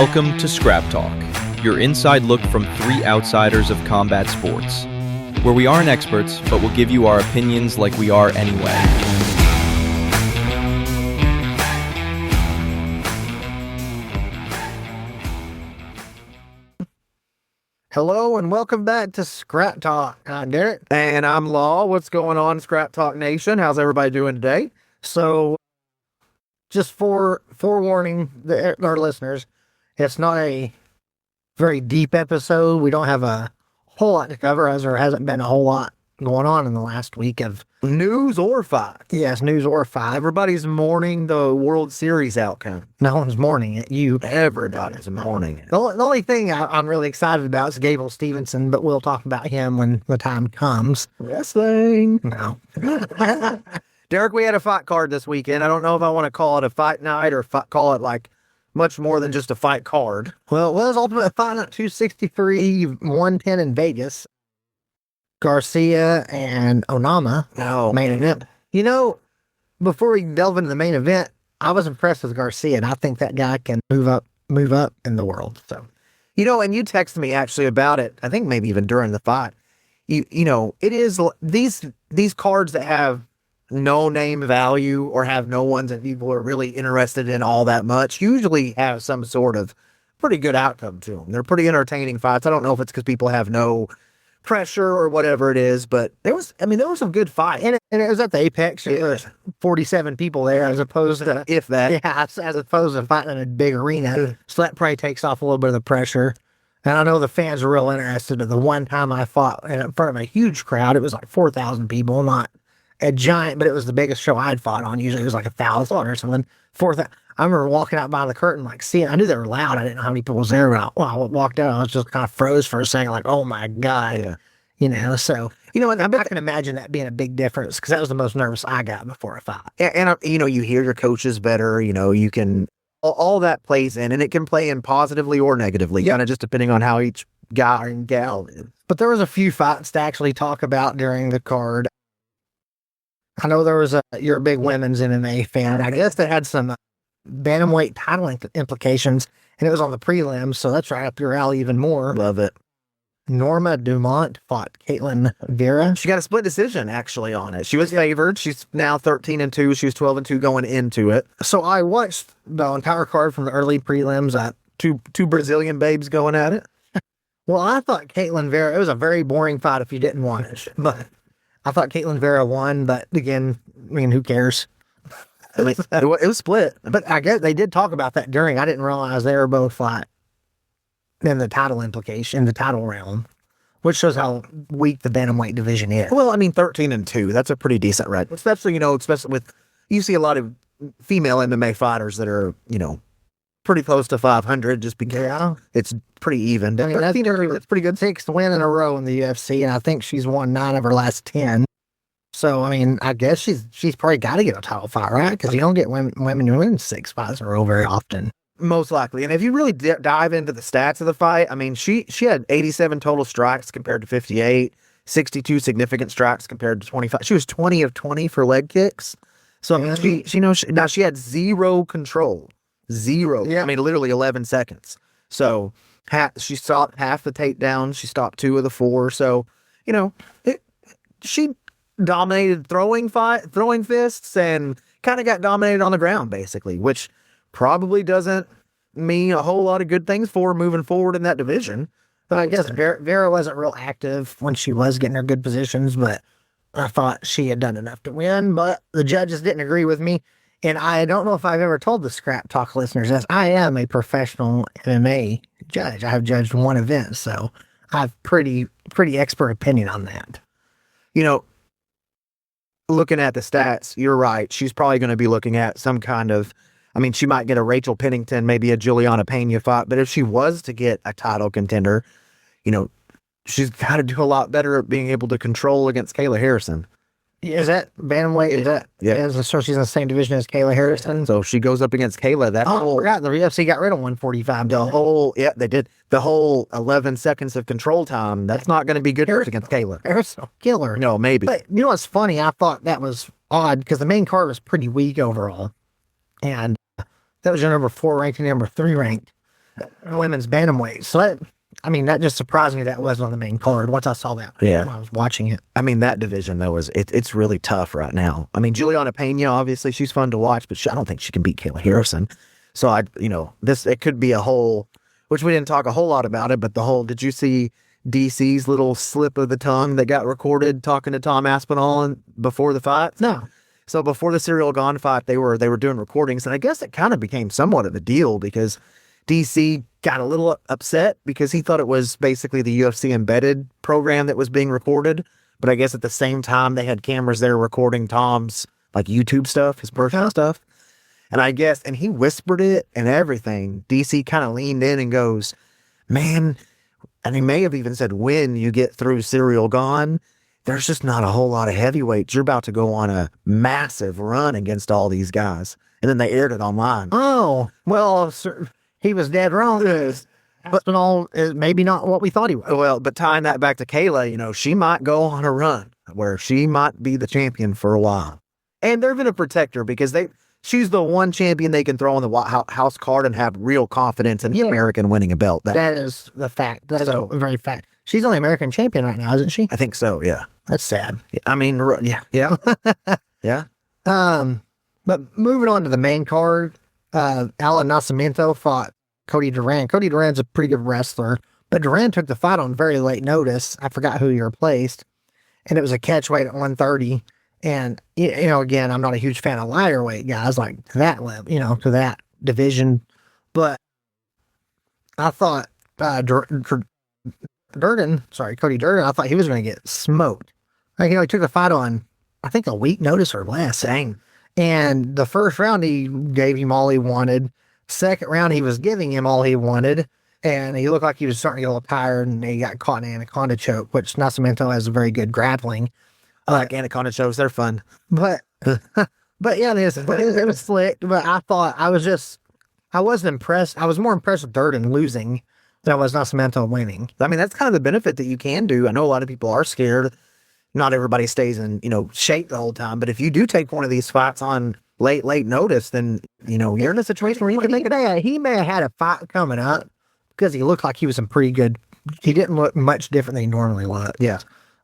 Welcome to Scrap Talk, your inside look from three outsiders of combat sports, where we aren't experts, but we'll give you our opinions like we are anyway. Hello and welcome back to Scrap Talk. I'm Derek. And I'm Law. What's going on, Scrap Talk Nation? How's everybody doing today? So, just forewarning our listeners, it's not a very deep episode. We don't have a whole lot to cover, as there hasn't been a whole lot going on in the last week of news or fight. Yes, news or fight. Everybody's mourning the World Series outcome. No one's mourning it. Everybody's mourning it. The only thing I'm really excited about is Gable Stevenson, but we'll talk about him when the time comes. Wrestling. No. Derek, we had a fight card this weekend. I don't know if I want to call it a fight night or call it like much more than just a fight card. Well, it was Ultimate Fight Night 263, 110 in Vegas. Garcia and Onama. Main event. You know, before we delve into the main event, I was impressed with Garcia, and I think that guy can move up in the world. So, you know, and you texted me actually about it. I think maybe even during the fight. You know, it is these cards that have no name value or have no ones that people are really interested in all that much usually have some sort of pretty good outcome to them. They're pretty entertaining fights. I don't know if it's because people have no pressure or whatever it is, but there was some good fight. And it was at the Apex. It was 47 people there as opposed to, if that. Yeah, as opposed to fighting in a big arena. So that probably takes off a little bit of the pressure. And I know the fans were real interested. The one time I fought in front of a huge crowd, it was like 4,000 people, not a giant, but it was the biggest show I'd fought on. Usually it was like 1,000 or something. 4,000. I remember walking out by the curtain, like seeing, I knew they were loud. I didn't know how many people was there. But I walked out, I was just kind of froze for a second, like, oh my God. Yeah. You know, so, you know, and I can imagine that being a big difference because that was the most nervous I got before a fight. And you know, you hear your coaches better, you know, you can, all that plays in, and it can play in positively or negatively, kind of just depending on how each guy and gal is. But there was a few fights to actually talk about during the card. I know there was you're a big women's MMA fan. I guess they had some bantamweight title implications, and it was on the prelims, so that's right up your alley even more. Love it. Norma Dumont fought Caitlin Vera. She got a split decision actually on it. She was favored. She's now 13-2. She was 12-2 going into it. So I watched the entire card from the early prelims. Two Brazilian babes going at it. Well, I thought Caitlin Vera, it was a very boring fight if you didn't watch it, but I thought Caitlin Vera won, but again, I mean, who cares? I mean, it was split. But I guess they did talk about that during. I didn't realize they were both like in the title implication, in the title realm, which shows how weak the bantamweight division is. Well, I mean, 13-2, that's a pretty decent record. Especially with, you see a lot of female MMA fighters that are, you know, pretty close to 500 just because it's pretty even. I mean, that's pretty good. 6th win in a row in the UFC, and I think she's won 9 of her last 10. So, I mean, I guess she's probably got to get a title fight, right? Because you don't get women who win 6 fights in a row very often. Most likely. And if you really dive into the stats of the fight, I mean, she had 87 total strikes compared to 58, 62 significant strikes compared to 25. She was 20 of 20 for leg kicks. So, I mean, she had zero control. Zero. Yeah. I mean, literally 11 seconds. So, she stopped half the takedowns. She stopped 2 of the 4. So, you know, she dominated throwing fists and kind of got dominated on the ground, basically, which probably doesn't mean a whole lot of good things for her moving forward in that division. But I guess Vera wasn't real active when she was getting her good positions, but I thought she had done enough to win, but the judges didn't agree with me. And I don't know if I've ever told the Scrap Talk listeners this. I am a professional MMA judge. I have judged 1 event, so I have pretty expert opinion on that. You know, looking at the stats, you're right. She's probably going to be looking at some kind of, I mean, she might get a Rachel Pennington, maybe a Juliana Pena fight, but if she was to get a title contender, you know, she's got to do a lot better at being able to control against Kayla Harrison. Is that bantamweight? Is that? Yeah. So she's in the same division as Kayla Harrison. So if she goes up against Kayla, I forgot the UFC got rid of 145. They did. The whole 11 seconds of control time. That's not going to be good against Kayla. Harrison killer. No, maybe. But you know what's funny? I thought that was odd because the main card was pretty weak overall, and that was your number 4 ranked and number 3 ranked. women's bantamweight. So that just surprised me that wasn't on the main card once I saw that Yeah. when I was watching it. I mean, that division, though, it's really tough right now. I mean, Juliana Pena, obviously, she's fun to watch, but I don't think she can beat Kayla Harrison. So, it could be a whole, which we didn't talk a whole lot about it, but did you see DC's little slip of the tongue that got recorded talking to Tom Aspinall before the fight? No. So before the Cyril Gane fight, they were doing recordings, and I guess it kind of became somewhat of a deal because DC got a little upset because he thought it was basically the UFC embedded program that was being recorded. But I guess at the same time, they had cameras there recording Tom's like YouTube stuff, his personal stuff. And he whispered it and everything. DC kind of leaned in and goes, man, and he may have even said, when you get through Cyril Gane, there's just not a whole lot of heavyweights. You're about to go on a massive run against all these guys. And then they aired it online. Oh, well, sir, he was dead wrong. Aspinall is maybe not what we thought he was. Well, but tying that back to Kayla, she might go on a run where she might be the champion for a while. And they're going to protect her because she's the one champion they can throw on the White House card and have real confidence in American winning a belt. That is the fact. That's a very fact. She's only American champion right now, isn't she? I think so, yeah. That's sad. I mean, yeah. Yeah. But moving on to the main card, Alan Nascimento fought Cody Duran. Cody Duran's a pretty good wrestler, but Duran took the fight on very late notice. I forgot who he replaced, and it was a catch weight at 130. And, again, I'm not a huge fan of lighter weight guys like to that level, to that division. But I thought Cody Durden, I thought he was going to get smoked. He took the fight on, I think, a week notice or less. Dang. And the first round, he gave him all he wanted. Second round, he was giving him all he wanted. And he looked like he was starting to get a little tired, and he got caught in an anaconda choke, which Nascimento has a very good grappling. I like anaconda chokes. They're fun. But yeah, it was slick. But I wasn't impressed. I was more impressed with Durden losing than I was Nascimento winning. I mean, that's kind of the benefit that you can do. I know a lot of people are scared. Not everybody stays in, shape the whole time. But if you do take one of these fights on late notice, then, you're in a situation where you can make it. He may have had a fight coming up because he looked like he was in pretty good. He didn't look much different than he normally looked. Yeah.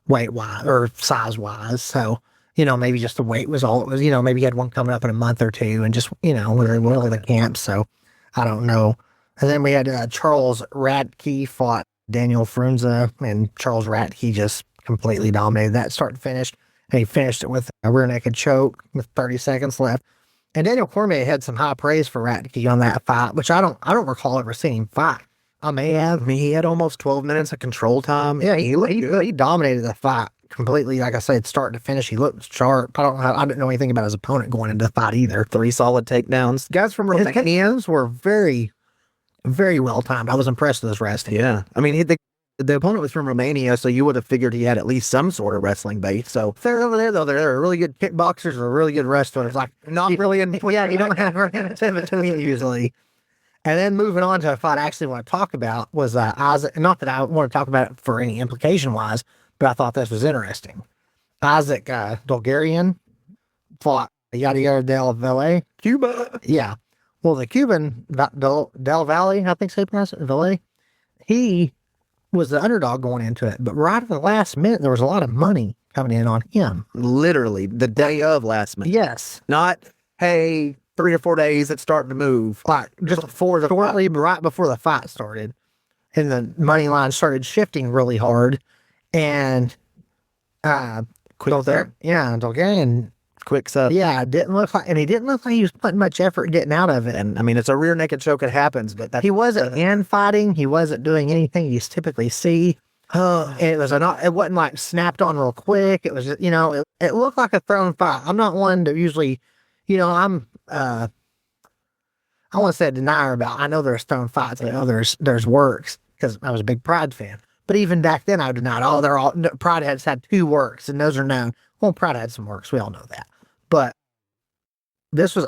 Weight-wise or size-wise. So, maybe just the weight was all it was. Maybe he had one coming up in a month or two and just, we're in one of the camps. So, I don't know. And then we had Charles Radke fought Daniel Frunze, and Charles Radke just completely dominated that start to finish. And he finished it with a rear naked choke with 30 seconds left. And Daniel Cormier had some high praise for Radke on that fight, which I don't recall ever seeing him fight. I may have. I mean, he had almost 12 minutes of control time. Yeah, he dominated the fight completely. Like I said, start to finish, he looked sharp. I didn't know anything about his opponent going into the fight either. 3 solid takedowns. Guys from His Romania. hands were very, very well timed. I was impressed with his wrestling. Yeah. I mean, the opponent was from Romania, so you would have figured he had at least some sort of wrestling base. So They're over there, though. They're really good kickboxers or really good wrestlers. Like, not really in. well, yeah, you don't have relativity usually. And then moving on to a fight I actually want to talk about was Isaac. Not that I want to talk about it for any implication wise, but I thought this was interesting. Isaac Dolgarian fought Yadier Del Valle. Cuba. Yeah. Well, the Cuban, Del Valle, I think so you pronounce it, Valle, he was the underdog going into it. But right at the last minute, there was a lot of money coming in on him. Literally, the day of last minute. Yes. Not, hey, 3 or 4 days, it's starting to move. Like, just shortly right before the fight started. And the money line started shifting really hard. And, Dolgarian, Quick stuff. yeah, he didn't look like he was putting much effort getting out of it. And I mean, it's a rear naked choke. It happens, but He wasn't infighting. He wasn't doing anything you typically see. It wasn't like snapped on real quick. It was just, it looked like a thrown fight. I'm not one to usually, I want to say a denier about. I know there's thrown fights. I know there's works because I was a big Pride fan. But even back then, I denied. Pride has had 2 works, and those are known. Well, Pride had some works. We all know that. But this was,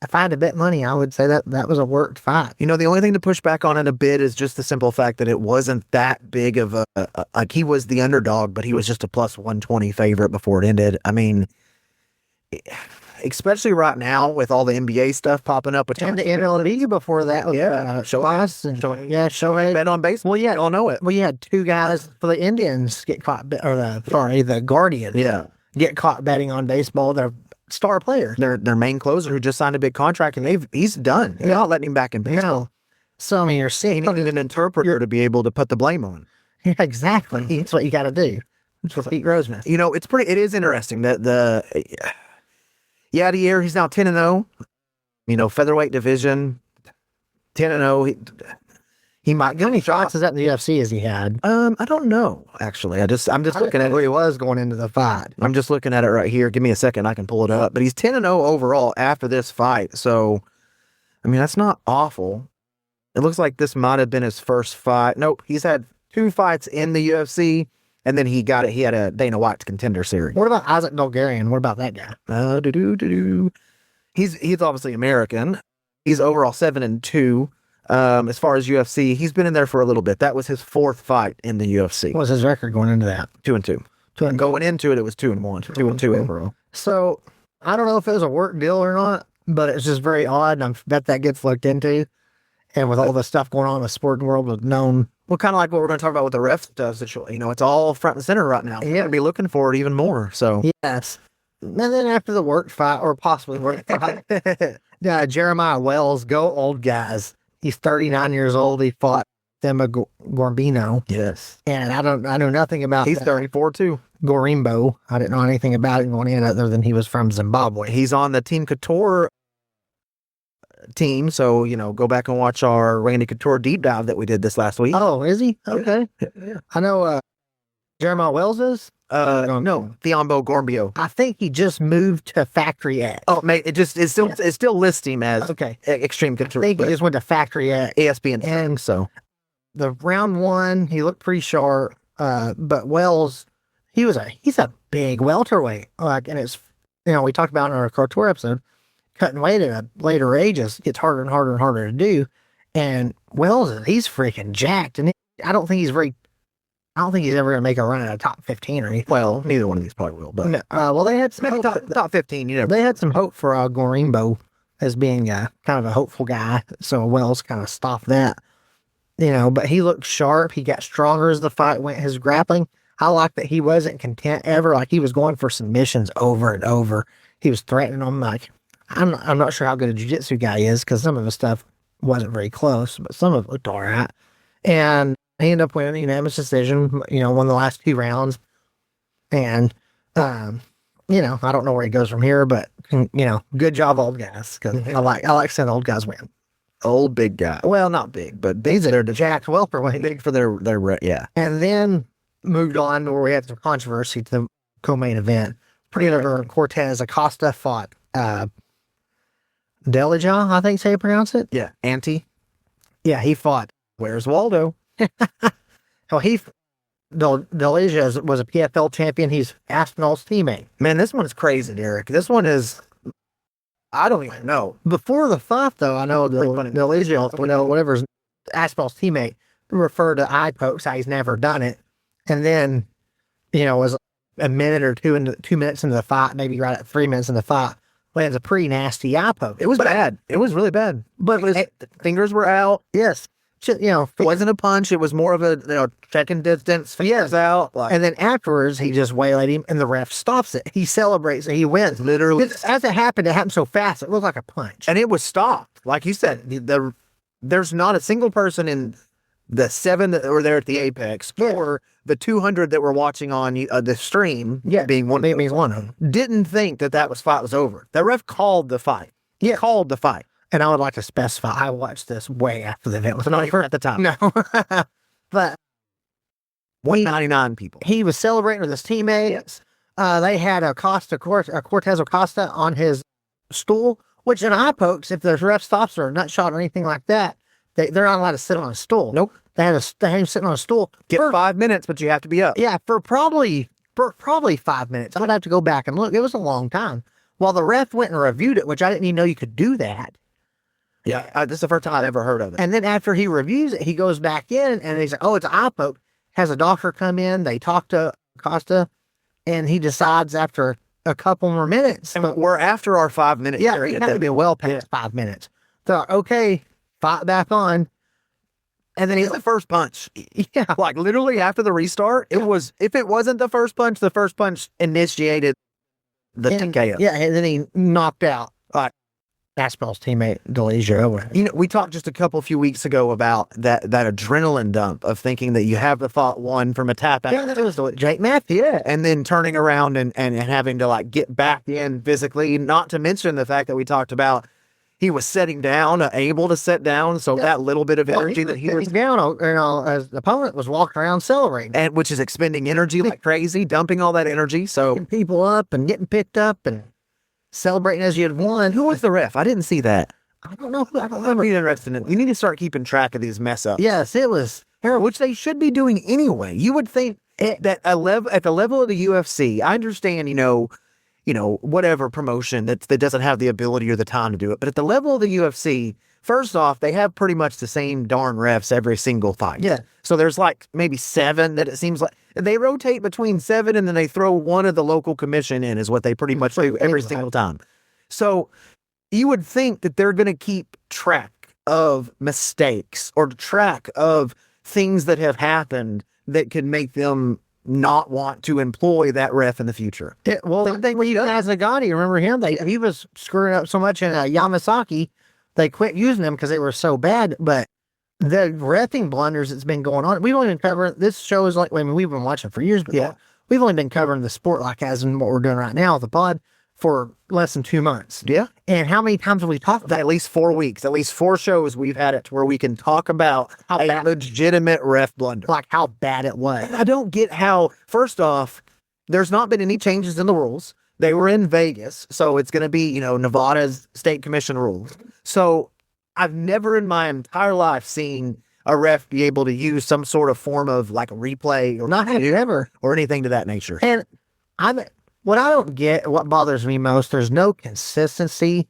if I had to bet money, I would say that was a worked fight. the only thing to push back on it a bit is just the simple fact that it wasn't that big of like he was the underdog, but he was just a plus 120 favorite before it ended. I mean, especially right now with all the NBA stuff popping up. And the MLB before that. Shohei. Bet on baseball. Well, yeah. I'll know it. Well, you had 2 guys for the Indians get caught, the Guardians. Yeah. Get caught betting on baseball. They're star players. Their main closer who just signed a big contract, and he's done. They're not letting him back in baseball. No. So, I mean, you're seeing. You need an interpreter to be able to put the blame on. Yeah, exactly. That's what you got to do. That's what Pete Rose meant. You know, it is interesting that the year he's now 10-0. You know, featherweight division, 10-0. He might How many shots is that in the UFC as he had? I don't know, actually. I'm just looking at where it. he was going into the fight. I'm just looking at it right here. Give me a second, I can pull it up. But he's 10-0 overall after this fight. So, I mean, that's not awful. It looks like this might have been his first fight. Nope, he's had 2 fights in the UFC, and then he had a Dana White's Contender Series. What about Isaac Bulgarian? What about that guy? He's obviously American. He's overall 7-2. As far as UFC, he's been in there for a little bit. That was his 4th fight in the UFC. What was his record going into that? 2-2. And going into it, it was 2-1. 2-2 overall. So I don't know if it was a work deal or not, but it's just very odd, and I bet that gets looked into. And with all the stuff going on in the sporting world with known. Well, kind of like what we're going to talk about with the ref stuff. You know, it's all front and center right now. Yeah. You're going to be looking for it even more. So Yes. And then after the work fight, or possibly work fight, Jeremiah Wells, go old guys. He's 39 years old. He fought Thema Gorbino. yes, And I know nothing about he's 34 too. Gorimbo. I didn't know anything about him going in other than he was from Zimbabwe. He's on the Team Couture team. So, you know, go back and watch our Randy Couture deep dive that we did this last week. Oh, is he? Okay. Yeah. I know Jeremiah Wells is. No, Thiambo Gorbio. I think he just moved to Factory X. Oh, mate, it still lists him as Okay. Extreme I Couture. think he but just went to Factory X. ESPN. And So the round 1, he looked pretty sharp. But Wells, he's a big welterweight. And it's, you know, we talked about in our Couture episode, cutting weight at a later age gets harder and harder and harder to do. And Wells, he's freaking jacked. And I don't think he's ever going to make a run at a top 15 or anything. well, neither one of these probably will. But No, well, they had some maybe hope, top 15. You know, they had some hope for Gorimbo as being kind of a hopeful guy. So Wells kind of stopped that, you know, but he looked sharp. He got stronger as the fight went. His grappling, I like that he wasn't content ever. Like he was going for submissions over and over. He was threatening them. Like, I'm not sure how good a jiu-jitsu guy is because some of his stuff wasn't very close, but some of it looked all right. And he ended up winning a unanimous decision, you know, won the last 2 rounds. And, you know, I don't know where he goes from here, but, you know, good job, old guys. Because I like seeing old guys win. old big guy. Well, not big, but big. He's a jacked welterweight. Big for their yeah. And then moved on where we had some controversy to the co-main event. Pretty Cortez Acosta fought Delija, I think is how you pronounce it. Yeah. Yeah, he fought. Where's Waldo? Well, Delija was a PFL champion. He's Aspinall's teammate. Man, this one's crazy, Derek. This one is, I don't even know. Before the fight, though, I know Delija, whatever's Aspinall's teammate, referred to eye pokes, how he's never done it. And then, was a minute or 2 minutes into the fight, maybe right at 3 minutes in the fight, lands a pretty nasty eye poke. It was bad. It was really bad. But The fingers were out. yes. It wasn't a punch. It was more of a checking distance. Fingers out. And then afterwards, he just waylaid him, and the ref stops it. He celebrates, and he wins. Literally. As it happened so fast, it looked like a punch. And it was stopped. Like you said, there's not a single person in the 7 that were there at the Apex or the 200 that were watching on the stream, being one of them, didn't think that fight was over. The ref called the fight. Yeah. Called the fight. And I would like to specify, I watched this way after the event. Was not even at the time. No. But 199 people. He was celebrating with his teammates. They had Cortez Acosta on his stool, which in eye pokes, if the ref stops or a nut shot or anything like that, they're not allowed to sit on a stool. Nope. They had him sitting on a stool. Get 5 minutes, but you have to be up. Yeah, for probably 5 minutes. I'd have to go back and look. It was a long time. While the ref went and reviewed it, which I didn't even know you could do that. Yeah, this is the first time I've ever heard of it. And then after he reviews it, he goes back in and he's like, oh, it's an eye poke. Has a doctor come in. They talk to Costa, and he decides after a couple more minutes. And we're after our 5 minute Yeah, period. it had to be well past 5 minutes. Thought, okay, fight back on. And then the first punch. Yeah. Like literally after the restart, it was, if it wasn't the first punch initiated the TKO. Yeah, and then he knocked out Aspinall's teammate, Delizio. You know, we talked just a few weeks ago about that adrenaline dump of thinking that you have the thought one from a tap out. Yeah, that was Jake Matthew. Yeah. And then turning around and having to like get back in physically, not to mention the fact that we talked about he was setting down, able to set down. So that little bit of energy that he was down, as the opponent was walking around celebrating. and which is expending energy like crazy, dumping all that energy. So Getting people up and getting picked up and celebrating as you had won. who was the ref? I didn't see that. I don't know. I don't I'm remember. interested in it. You need to start keeping track of these mess ups. Yes, it was. Which they should be doing anyway. You would think that at the level of the UFC, I understand, you know, whatever promotion that doesn't have the ability or the time to do it. But at the level of the UFC, first off, they have pretty much the same darn refs every single fight. Yeah. So there's like maybe 7 that it seems like they rotate between 7 and then they throw one of the local commission in is what they pretty much do every single time. So you would think that they're going to keep track of mistakes or track of things that have happened that could make them not want to employ that ref in the future. Well, the thing with Azagati, remember him? He was screwing up so much in Yamasaki, they quit using him because they were so bad. But the reffing blunders that's been going on, we've only been covering, this show is like, I mean, we've been watching for years, but Yeah. we've only been covering the sport like as in what we're doing right now with the pod for less than 2 months. Yeah. And how many times have we talked about At least 4 weeks, at least 4 shows we've had it to where we can talk about a legitimate ref blunder. like how bad it was? I don't get how, first off, there's not been any changes in the rules. They were in Vegas, so it's going to be, Nevada's state commission rules. So I've never in my entire life seen a ref be able to use some sort of form of like a replay or Not ever. or anything to that nature. And what I don't get, what bothers me most, there's no consistency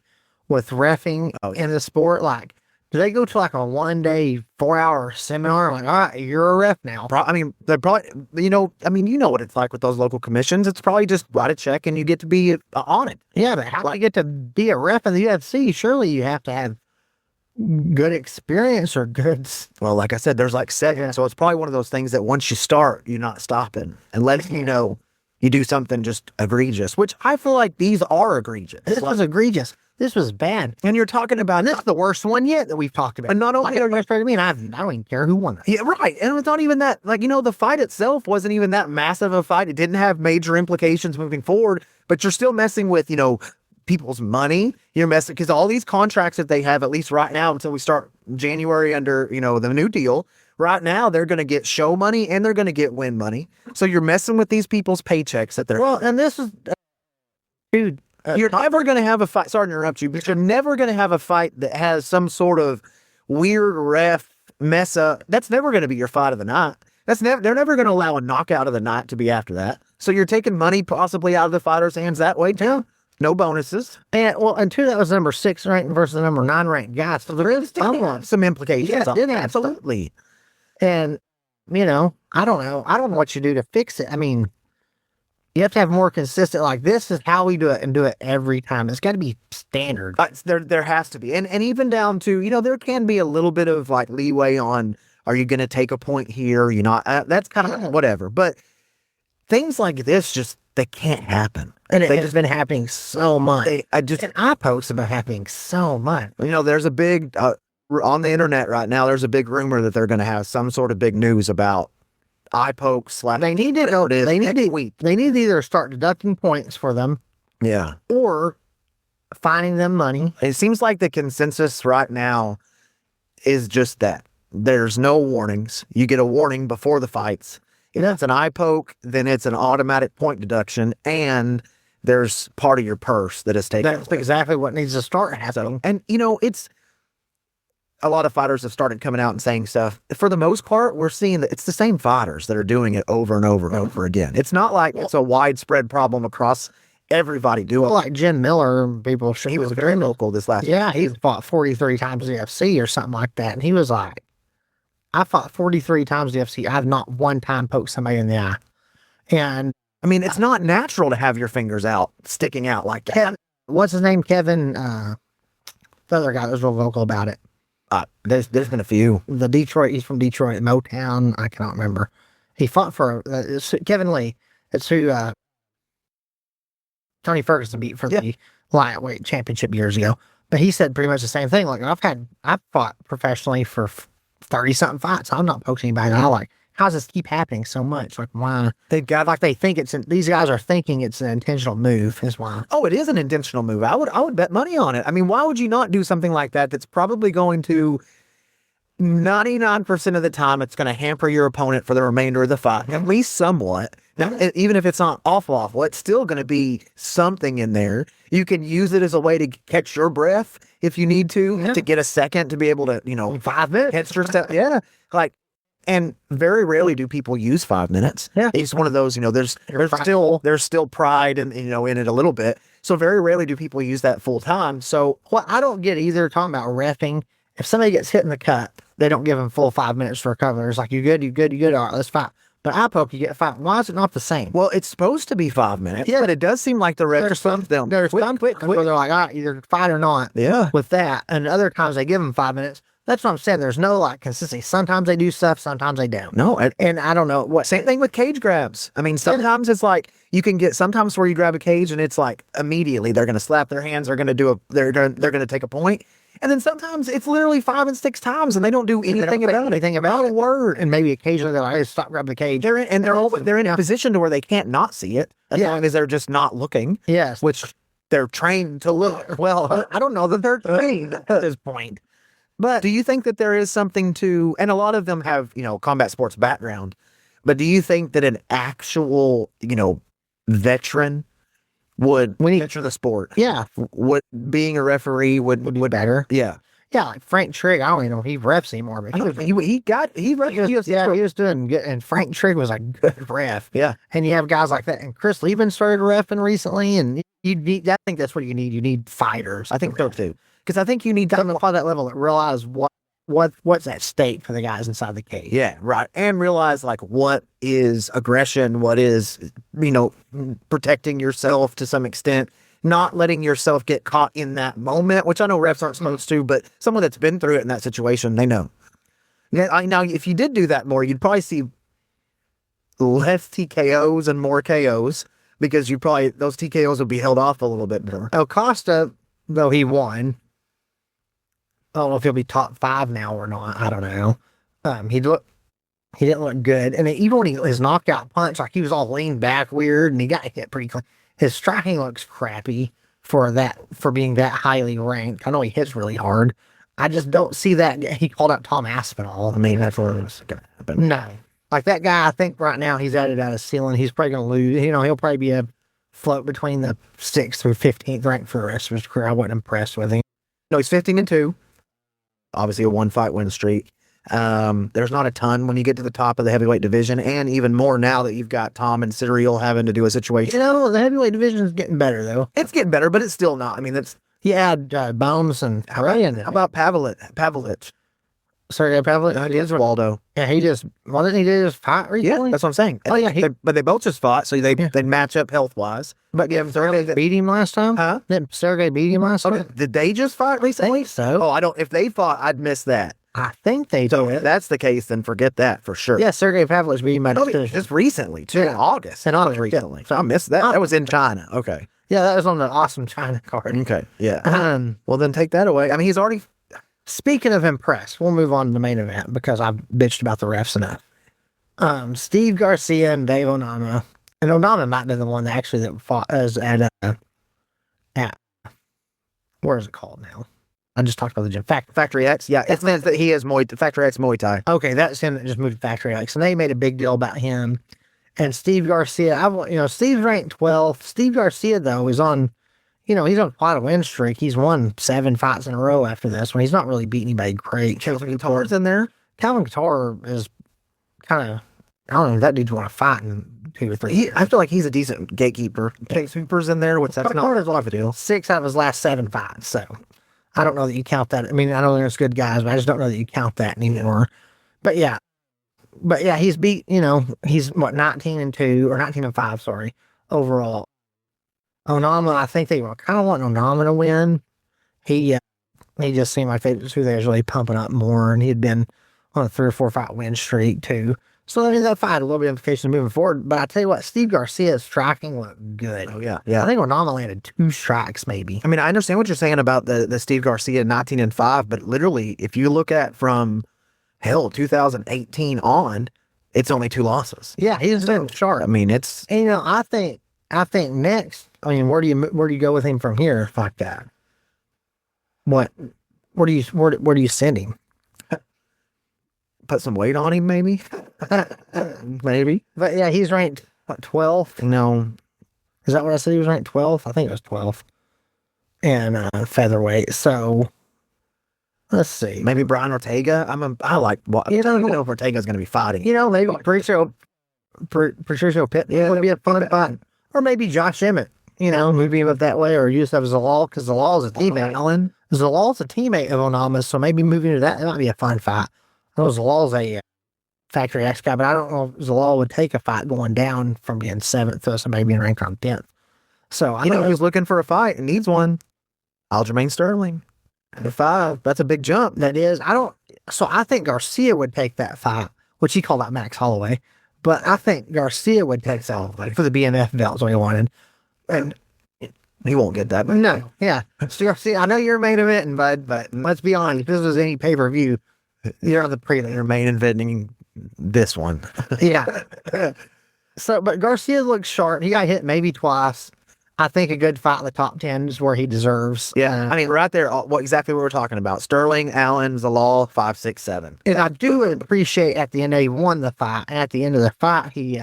with reffing in the sport. Like, do they go to like a 1-day, 4-hour seminar? Like, all right, you're a ref now. They're probably, you know what it's like with those local commissions. It's probably just write a check and you get to be on it. Yeah, but how do you get to be a ref in the UFC? Surely you have to have good experience or good. Well, like I said, there's like 7. So it's probably one of those things that once you start, you're not stopping unless you do something just egregious, which I feel like these are egregious. This was egregious. This was bad. And you're talking about This is the worst one yet that we've talked about. And not only are you frustrated me, and I don't even care who won it. Yeah, right. And it's not even that, the fight itself wasn't even that massive a fight. It didn't have major implications moving forward, but you're still messing with, people's money. You're messing, because all these contracts that they have, at least right now, until we start January under, the new deal, right now, they're going to get show money and they're going to get win money. So you're messing with these people's paychecks that they're. Well, and this is, dude. You're never going to have a fight. Sorry to interrupt you, but you're never going to have a fight that has some sort of weird ref mess up. That's never going to be your fight of the night. They're never going to allow a knockout of the night to be after that. So you're taking money possibly out of the fighter's hands that way too. No bonuses. And two, that was number 6 ranked versus the number 9 ranked guy. So there is some implications. Yeah, it did have absolutely. And, I don't know. I don't know what you do to fix it. I mean, you have to have more consistent, like, this is how we do it and do it every time. It's got to be standard. There has to be. And even down to, there can be a little bit of like leeway on, are you going to take a point here? You're not, that's kind of whatever. But things like this they can't happen. And it's been happening so much. And eye pokes have been happening so much. There's a big, on the internet right now, there's a big rumor that they're going to have some sort of big news about eye pokes. They need to go. They need to either start deducting points for them, yeah, or finding them money. It seems like the consensus right now is just that there's no warnings. You get a warning before the fights. If it's an eye poke, then it's an automatic point deduction, and there's part of your purse that is taken. That's exactly what needs to start happening. And it's. A lot of fighters have started coming out and saying stuff. For the most part, we're seeing that it's the same fighters that are doing it over and over and over again. It's not like it's a widespread problem across everybody doing it. Like Jim Miller, people. He was very local this last year. Yeah, he fought 43 times the UFC or something like that. And he was like, I fought 43 times the UFC. I have not one time poked somebody in the eye. And I mean, it's not natural to have your fingers out, sticking out like that. What's his name? Kevin, the other guy that was real vocal about it. There's been a few. The Detroit, he's from Detroit, Motown. I cannot remember. He fought for it's Kevin Lee. It's who Tony Ferguson beat for the lightweight championship years ago. But he said pretty much the same thing. Like, I've fought professionally for 30 something fights. I'm not poking anybody. And I'm like, how does this keep happening so much? Like, why? They think these guys are thinking it's an intentional move. Is why. Oh, it is an intentional move. I would bet money on it. I mean, why would you not do something like that? That's probably going to 99% of the time, it's going to hamper your opponent for the remainder of the fight, at least somewhat. Now, even if it's not awful, it's still going to be something in there. You can use it as a way to catch your breath if you need to get a second to be able to, 5 minutes. catch yourself. Yeah. And very rarely do people use 5 minutes. Yeah. It's one of those, there's still pride in it a little bit. So very rarely do people use that full time. So what I don't get either, talking about reffing, if somebody gets hit in the cut, they don't give them full 5 minutes for recovery. It's like, you good? All right, let's fight. But eye poke, you get 5. Why is it not the same? Well, it's supposed to be 5 minutes, but it does seem like the refs There's some quick where they're like, all right, either fight or not. Yeah. With that. And other times they give them 5 minutes. That's what I'm saying. There's no consistency. Sometimes they do stuff, sometimes they don't. No. And I don't know what. Same thing with cage grabs. I mean, sometimes it's like you can get sometimes where you grab a cage and it's like immediately they're going to slap their hands, they're going to take a point. And then sometimes it's literally 5 and 6 times and they don't do anything about a word. And maybe occasionally they're like, hey, stop grabbing the cage. They're in a position to where they can't not see it as long as they're just not looking. Yes. Which they're trained to look. Well, I don't know that they're trained at this point. But do you think that there is something to, and a lot of them have, combat sports background, but do you think that an actual, veteran would enter the sport? Yeah. Being a referee would be better. Yeah. Yeah, like Frank Trigg, I don't even know if he refs anymore, but he was doing good, and Frank Trigg was a good ref. Yeah. And you have guys like that, and Chris Lieben started reffing recently, and I think that's what you need. You need fighters. I think so too. Because I think you need to apply that level that realize what's at stake for the guys inside the cage. Yeah, right. And realize what is aggression, what is, protecting yourself to some extent, not letting yourself get caught in that moment, which I know refs aren't supposed to, but someone that's been through it in that situation, they know. Now, if you did do that more, you'd probably see less TKOs and more KOs because those TKOs would be held off a little bit more. Costa, though he won, I don't know if he'll be top 5 now or not. I don't know. He didn't look good. And even when his knockout punch, he was all leaned back weird and he got hit pretty clean. His striking looks crappy for being that highly ranked. I know he hits really hard. I just don't see that. He called out Tom Aspinall. I mean, that's what was going to happen. No. That guy, I think right now he's at a ceiling. He's probably going to lose. He'll probably be a float between the 6th through 15th rank for the rest of his career. I wasn't impressed with him. No, he's 15-2. Obviously a 1-fight win streak. There's not a ton when you get to the top of the heavyweight division, and even more now that you've got Tom and Cyril having to do a situation. The heavyweight division is getting better, though. It's getting better, but it's still not. I mean, you add Bones and Ryan. How about Pavlich? Sergey Pavlich? He is Waldo. Yeah, didn't he just fight recently? Yeah, that's what I'm saying. Oh, yeah. But they both just fought, so they match up health-wise. But Sergey beat him last time? Huh? Didn't Sergey beat him last time? Did they just fight recently? I think so. Oh, if they fought, I'd miss that. I think they So did. if that's the case, then forget that for sure. Yeah, Sergey Pavlich beat him by decision. Just recently, too. In August. Recently. Yeah. So I missed that. That was in China. Okay. Yeah, that was on the awesome China card. Okay. Yeah. Well, then take that away. I mean, he's already... Speaking of impressed, we'll move on to the main event because I've bitched about the refs enough. Steve Garcia and Dave Onama. And Onama might be the one that fought us at where is it called now? I just talked about the gym. Factory X? Yeah, it means that he is Factory X Muay Thai. Okay, that's him that just moved to Factory X. And they made a big deal about him. And Steve Garcia, Steve's ranked 12th. Steve Garcia, though, is on... he's on quite a win streak. He's won 7 fights in a row after this one. He's not really beat anybody great. Calvin Kattar's in there? Calvin Kattar is kind of, I don't know, that dude's want to fight in 2 or 3 years. I feel like he's a decent gatekeeper. Gatekeeper's in there, which that's not a lot of a deal. 6 out of his last 7 fights, so I don't know that you count that. I mean, I know there's good guys, but I just don't know that you count that anymore. But yeah, but yeah, he's beat, he's what, 19-2 or 19-5, sorry, overall. Onama, I think they were kind of wanting Onama to win. He just seemed like they was who they was really pumping up more, and he had been on a 3 or 4 fight win streak too. So I mean, that fight had a little bit of implications moving forward. But I tell you what, Steve Garcia's striking looked good. Oh yeah, yeah. I think Onama landed 2 strikes, maybe. I mean, I understand what you're saying about the Steve Garcia 19-5, but literally, if you look at from 2018 on, it's only 2 losses. Yeah, he's been sharp. I mean, it's And, I think next. I mean, where do you go with him from here? Like that. Where do you send him? put some weight on him, maybe. Maybe. But yeah, he's ranked what, 12th. No, Is that what I said? He was ranked 12th. I think it was 12th. And featherweight. So let's see. maybe Brian Ortega. I like what I don't know if Ortega's going to be fighting. Maybe Patricio Pitt would be a fun fight. Or maybe Josh Emmett, moving him up that way, or Yusuf Zalal, because Zalal's a teammate. Zalal's a teammate of Onama's, so maybe moving to that might be a fun fight. I know Zalal's a Factory X guy, but I don't know if Zalal would take a fight going down from being 7th to somebody being ranked on 10th. So I Who's looking for a fight and needs one? Aljamain Sterling. At 5. That's a big jump. That is, I think Garcia would take that fight, which he called out Max Holloway. But I think Garcia would take that for the BMF belt, is what he wanted. And He won't get that. no, yeah. So Garcia, I know you're main eventing, bud, but let's be honest, if this was any pay-per-view, you're on the prelim. They're main inventing this one. Yeah. So, but Garcia looks sharp. He got hit maybe twice. I think a good fight in the top 10 is where he deserves. Yeah, I mean, right there, exactly what we're talking about. Sterling, Allen, Zalal, 5, 6, 7. And I do appreciate at the end he won the fight. And at the end of the fight, he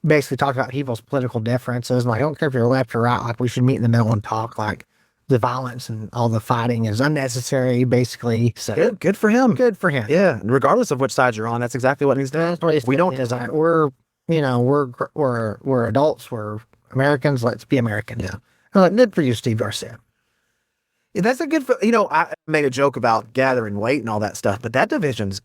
basically talked about people's political differences. Like, I don't care if you're left or right. Like, we should meet in the middle and talk. Like, the violence and all the fighting is unnecessary, basically. So Good for him. good for him. Yeah, regardless of which side you're on, that's exactly what he's doing. That's what he's We don't. is like, we're adults. We're Americans. Let's be American. Yeah. I'm like, good for you, Steve Garcia. Yeah, that's a good. I made a joke about gathering weight and all that stuff, but that division's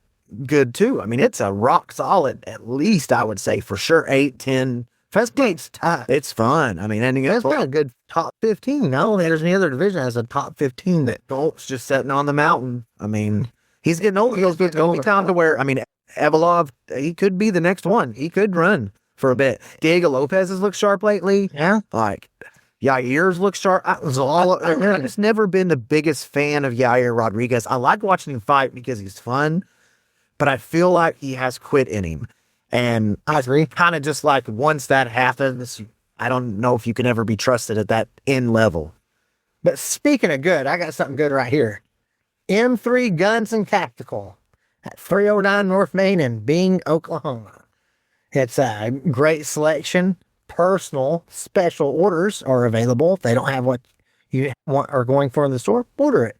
good too. I mean, it's a rock solid, at least I would say for sure 8, 10. Featherweight's tough. It's fun. I mean, ending It's up got a good top 15. No, there's any other division that has a top 15 that Golt's just sitting on the mountain. I mean, he's getting old. He's going to be time to where. I mean, Evolov, he could be the next one. He could run for a bit. Diego Lopez has looked sharp lately. yeah. Like, Yair's look sharp. I've just never been the biggest fan of Yair Rodriguez. I like watching him fight because he's fun, but I feel like he has quit in him. And I agree. kind of just like once that happens, I don't know if you can ever be trusted at that end level. But speaking of good, I got something good right here. M3 Guns and Tactical at 309 North Main in Bing, Oklahoma. It's a great selection. Personal special orders are available. If they don't have what you want or going for in the store, order it.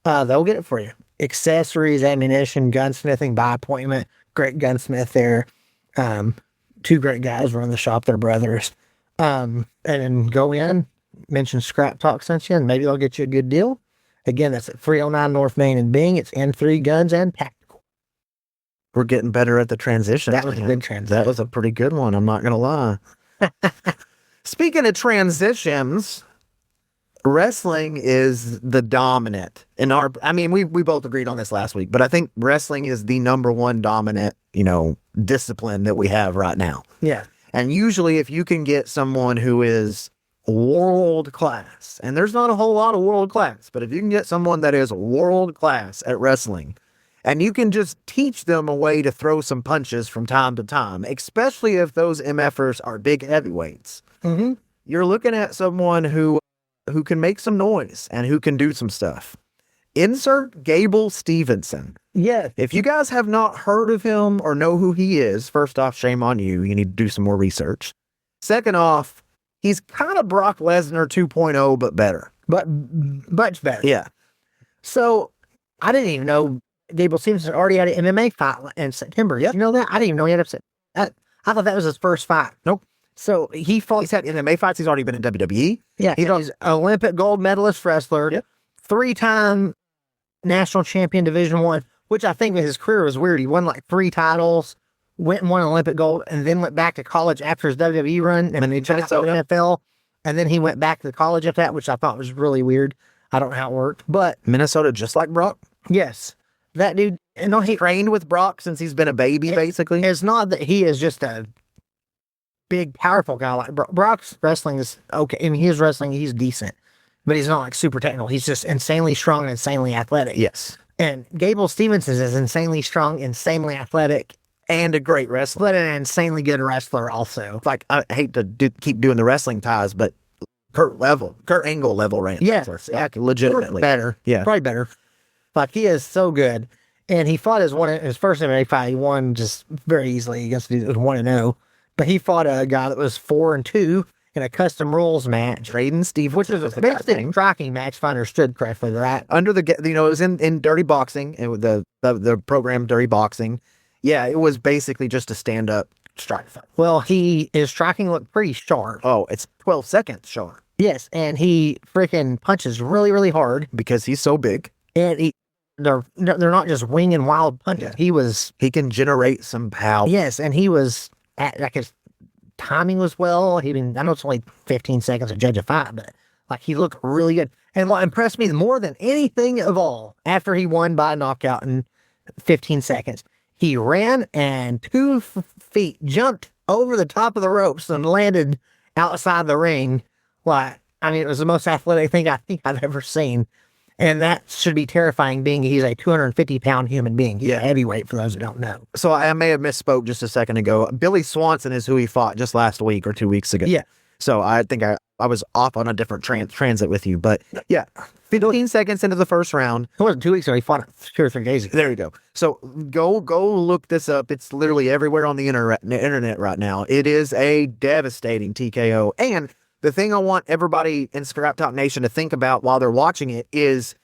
They'll get it for you. Accessories, ammunition, gunsmithing by appointment. Great gunsmith there. 2 great guys run the shop. They're brothers. And then go in, mention Scrap Talk sent you, and maybe they'll get you a good deal. Again, that's at 309 North Main in Bing. It's M3 Guns and Tactical. We're getting better at the transition. That was a good transition. That was a pretty good one. I'm not going to lie. Speaking of transitions, wrestling is the dominant in our. I mean, we both agreed on this last week, but I think wrestling is the number one dominant, discipline that we have right now. Yeah. And usually, if you can get someone who is world class, and there's not a whole lot of world class, but if you can get someone that is world class at wrestling, and you can just teach them a way to throw some punches from time to time, especially if those MFers are big heavyweights. Mm-hmm. You're looking at someone who can make some noise and who can do some stuff. Insert Gable Stevenson. Yeah. If you guys have not heard of him or know who he is, first off, shame on you. You need to do some more research. Second off, he's kind of Brock Lesnar 2.0, but better. But much better. Yeah. So I didn't even know Gable Stevenson already had an MMA fight in September. Yep. You know that? I didn't even know he had upset. I thought that was his first fight. Nope. So he fought. He's had MMA fights. He's already been in WWE. Yeah. He's an Olympic gold medalist wrestler. Yep. 3-time national champion, Division I, which I think his career was weird. He won like 3 titles, went and won an Olympic gold, and then went back to college after his WWE run, and then he tried to the NFL, and then he went back to college after that, which I thought was really weird. I don't know how it worked, but Minnesota, just like Brock. yes, that dude, and no, he Trained with Brock since he's been a baby, basically. it's not that he is just a big, powerful guy like Brock's wrestling is okay. I mean, his wrestling, he's decent, but he's not like super technical. He's just insanely strong and insanely athletic. Yes. And Gable Stevenson is insanely strong, insanely athletic, And a great wrestler. but an insanely good wrestler also. Like, I hate to keep doing the wrestling ties, but Kurt Angle level Yeah. wrestler. Yeah, legitimately. Better. Yeah. Probably better. Like, he is so good. And he fought his first MMA fight. He won just very easily against it was 1-0. But he fought a guy that was 4-2 in a custom rules match, Braden Steve, which was a basically striking match, if I understood correctly, right? under the, it was in Dirty Boxing, and with the program Dirty Boxing. Yeah, it was basically just a stand up strike fight. Well, his striking looked pretty sharp. Oh, it's 12 seconds short Yes, and he freaking punches really, really hard. because he's so big. And they're not just winging wild punches. Yeah. He can generate some power. Yes, and he was like his timing was well. I know it's only 15 seconds to judge a fight, but like he looked really good. And what impressed me more than anything of all, after he won by knockout in 15 seconds, he ran and 2 feet jumped over the top of the ropes and landed outside the ring. Like, I mean, it was the most athletic thing I think I've ever seen. And that should be terrifying, being he's a 250-pound human being. He's a heavyweight, for those who don't know. So I may have misspoke just a second ago. Billy Swanson is who he fought just last week or 2 weeks ago. Yeah. So I think I was off on a different transit with you. But yeah, 15 seconds into the first round. It wasn't 2 weeks ago. He fought 2 or 3 days ago. There you go. So go look this up. It's literally everywhere on the internet right now. It is a devastating TKO. And the thing I want everybody in Scrap Top Nation to think about while they're watching it is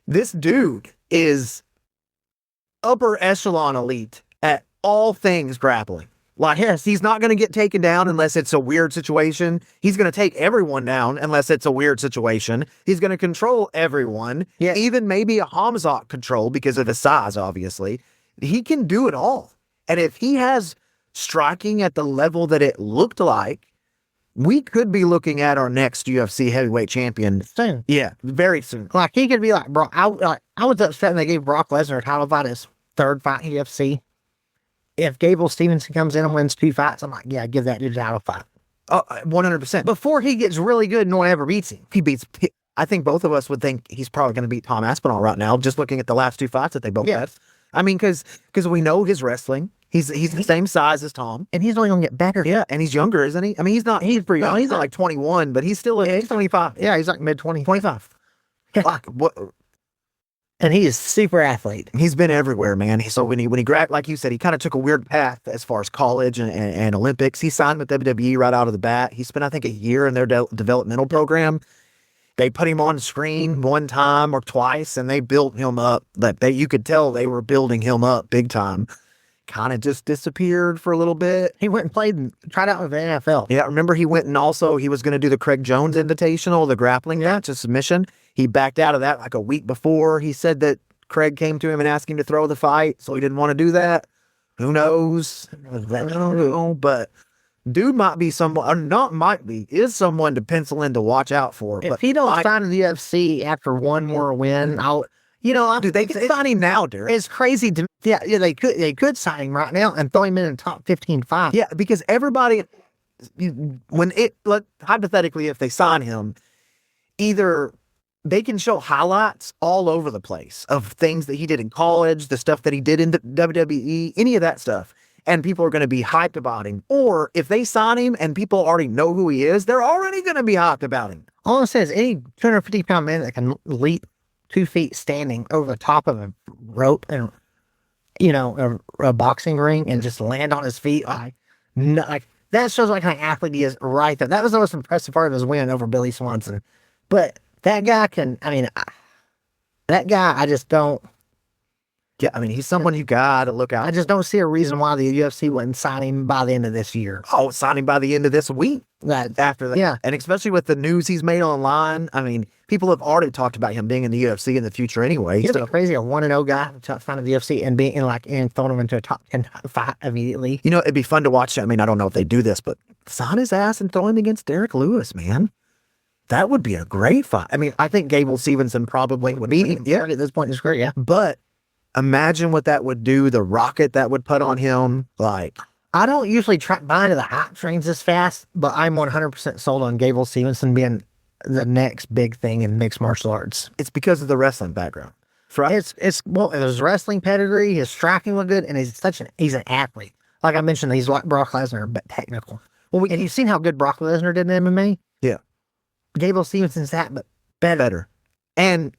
this dude is upper echelon elite at all things grappling. Like, yes, he's not going to get taken down unless it's a weird situation. He's going to take everyone down unless it's a weird situation. He's going to control everyone. Yeah. Even maybe a Hamzat control because of his size, obviously. He can do it all. And if he has striking at the level that it looked like, we could be looking at our next UFC heavyweight champion. Soon. Yeah, very soon. Like, he could be like, bro, I was upset when they gave Brock Lesnar a title fight his 3rd fight in UFC. If Gable Stevenson comes in and wins 2 fights, I'm like, yeah, give that dude a title fight. 100%. Before he gets really good, no one ever beats him. I think both of us would think he's probably going to beat Tom Aspinall right now, just looking at the last 2 fights that they both had. I mean, because we know his wrestling. He's the same size as Tom. And he's only going to get better. Yeah, and he's younger, isn't he? I mean, he's pretty young. He's not like 21, but he's still He's 25. Yeah, he's like mid-20s. 25. Fuck, what? And he is super athlete. He's been everywhere, man. So when he grabbed, like you said, he kind of took a weird path as far as college and Olympics. He signed with WWE right out of the bat. He spent, I think, a year in their developmental program. They put him on screen one time or twice, and they built him up. You could tell they were building him up big time. Kind of just disappeared for a little bit. He went and tried out with the NFL. Yeah, remember he went and also he was going to do the Craig Jones Invitational, the grappling match, a submission. He backed out of that like a week before. He said that Craig came to him and asked him to throw the fight, so he didn't want to do that. Who knows? I don't know, but dude might be someone, or not might be, is someone to pencil in to watch out for. If But he don't sign in the UFC after one more win, dude, they can sign him now, Derek. it's crazy to they could sign him right now and throw him in the top 15 five. Yeah, because everybody, hypothetically, if they sign him, either they can show highlights all over the place of things that he did in college, the stuff that he did in the WWE, any of that stuff. And people are going to be hyped about him. Or if they sign him and people already know who he is, they're already going to be hyped about him. All it says, any 250-pound man that can leap 2 feet standing over the top of a rope and, a boxing ring and just land on his feet, that shows what kind of athlete he is right there. That was the most impressive part of his win over Billy Swanson. But that guy I just don't. Yeah, I mean, he's someone you got to look out. I just don't see a reason why the UFC wouldn't sign him by the end of this year. Oh, sign him by the end of this week. That after that. Yeah. And especially with the news he's made online, I mean, people have already talked about him being in the UFC in the future anyway. It's So, crazy. A 1-0 guy found the UFC and being and throwing him into a top 10 fight immediately. you know, it'd be fun to watch. I mean, I don't know if they do this, but sign his ass and throw him against Derek Lewis, man. That would be a great fight. I mean, I think Gable Stevenson probably would beat him. Yeah, at this point in his career, yeah. But imagine what that would do, the rocket that would put on him. Like, I don't usually buy into the hype trains this fast, but I'm 100% sold on Gable Stevenson being the next big thing in mixed martial arts. it's because of the wrestling background. Well, his wrestling pedigree, his striking was good, and he's an athlete. Like I mentioned, he's like Brock Lesnar, but technical. And you've seen how good Brock Lesnar did in MMA? Yeah. Gable Stevenson's that, but better. And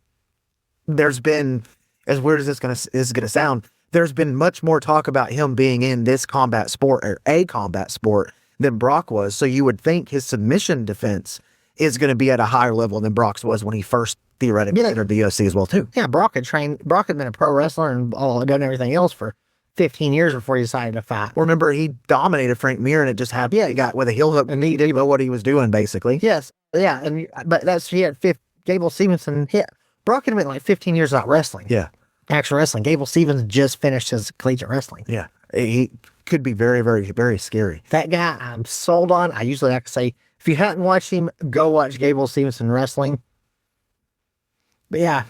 there's been, as weird as this is gonna sound, there's been much more talk about him being in this combat sport or a combat sport than Brock was. So you would think his submission defense is going to be at a higher level than Brock's was when he first theoretically entered the UFC as well too. Yeah, Brock had been a pro wrestler and done everything else for 15 years before he decided to fight. Remember, he dominated Frank Mir, and it just happened. Yeah, he got with a heel hook and he didn't know what he was doing basically. Yes, yeah, he had Gable Stevenson hit. Brock had been like 15 years without wrestling. Yeah. Actual wrestling. Gable Stevenson just finished his collegiate wrestling. Yeah. He could be very, very, very scary. That guy I'm sold on. I usually like to say, if you haven't watched him, go watch Gable Stevenson wrestling. But yeah,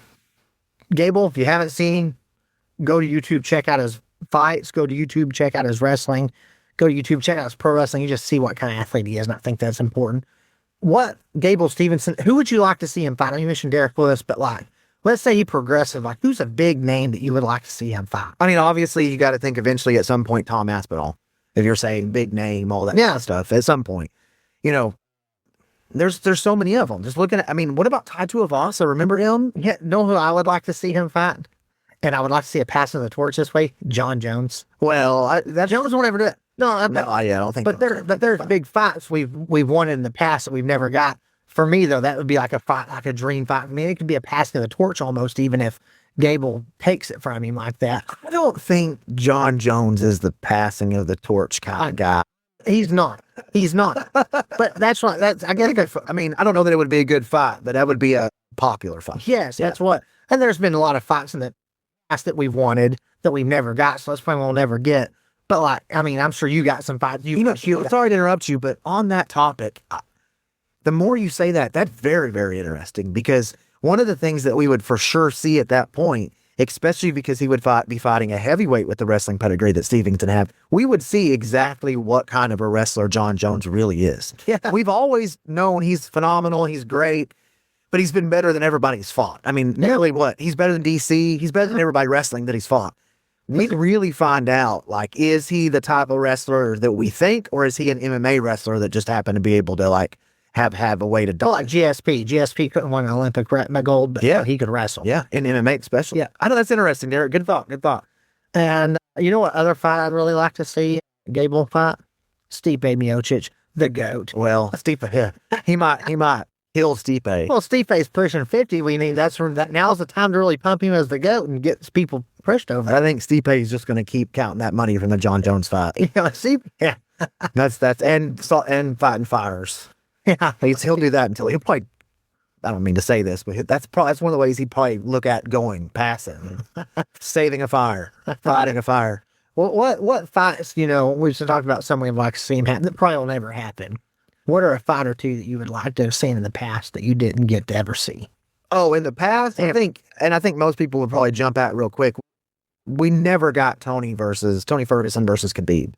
Gable, if you haven't seen, go to YouTube, check out his fights, go to YouTube, check out his wrestling, go to YouTube, check out his pro wrestling. You just see what kind of athlete he is, and I think that's important. What Gable Stevenson, who would you like to see him fight? I know you mentioned Derek Lewis, but like, let's say he progressive, like who's a big name that you would like to see him fight? I mean, obviously you got to think eventually at some point Tom Aspinall, if you're saying big name, all that kind of stuff, at some point, you know, there's so many of them. Just looking at, I mean, what about Tai Tuivasa? Remember him? Yeah, know who I would like to see him fight? And I would like to see a passing of the torch this way, John Jones. Well, Jones won't ever do it. I don't think. But there's big fights we've won in the past that we've never got. For me though, that would be like a fight, like a dream fight. I mean, it could be a passing of the torch almost, even if Gable takes it from him like that. I don't think John Jones is the passing of the torch kind of guy. He's not. But that's what I guess. I mean, I don't know that it would be a good fight, but that would be a popular fight. Yes, that's what. And there's been a lot of fights in the past that we've wanted that we've never got, so that's probably we'll never get. But like, I mean, I'm sure you got some fights. Sorry to interrupt you, but on that topic, the more you say that, that's very, very interesting, because one of the things that we would for sure see at that point, especially because he would be fighting a heavyweight with the wrestling pedigree that Stevenson have, we would see exactly what kind of a wrestler John Jones really is. Yeah. We've always known he's phenomenal, he's great, but he's been better than everybody's fought. I mean, nearly what? He's better than DC, he's better than everybody wrestling that he's fought. We really find out, like, is he the type of wrestler that we think, or is he an MMA wrestler that just happened to be able to, like, have a way to do like GSP. GSP couldn't win an Olympic gold, but yeah, he could wrestle. Yeah, in MMA especially. Yeah, I know that's interesting, Derek. Good thought. And you know what other fight I'd really like to see? Gable fight? Stipe Miocic, the GOAT. Well, Stipe, yeah, he might kill Stipe. Well, Stipe's pushing 50. Now's the time to really pump him as the GOAT and get people pushed over. I think Stipe is just going to keep counting that money from the John Jones fight. Yeah, that's and fighting fires. Yeah, he'll do that until he'll probably. I don't mean to say this, but that's one of the ways he'd probably look at going passing, saving a fire, fighting a fire. Well, what fights? You know, we've talked about some we'd like to see him happen that probably will never happen. What are a fight or two that you would like to have seen in the past that you didn't get to ever see? Oh, in the past, I think most people would probably jump out real quick. We never got Tony Ferguson versus Khabib.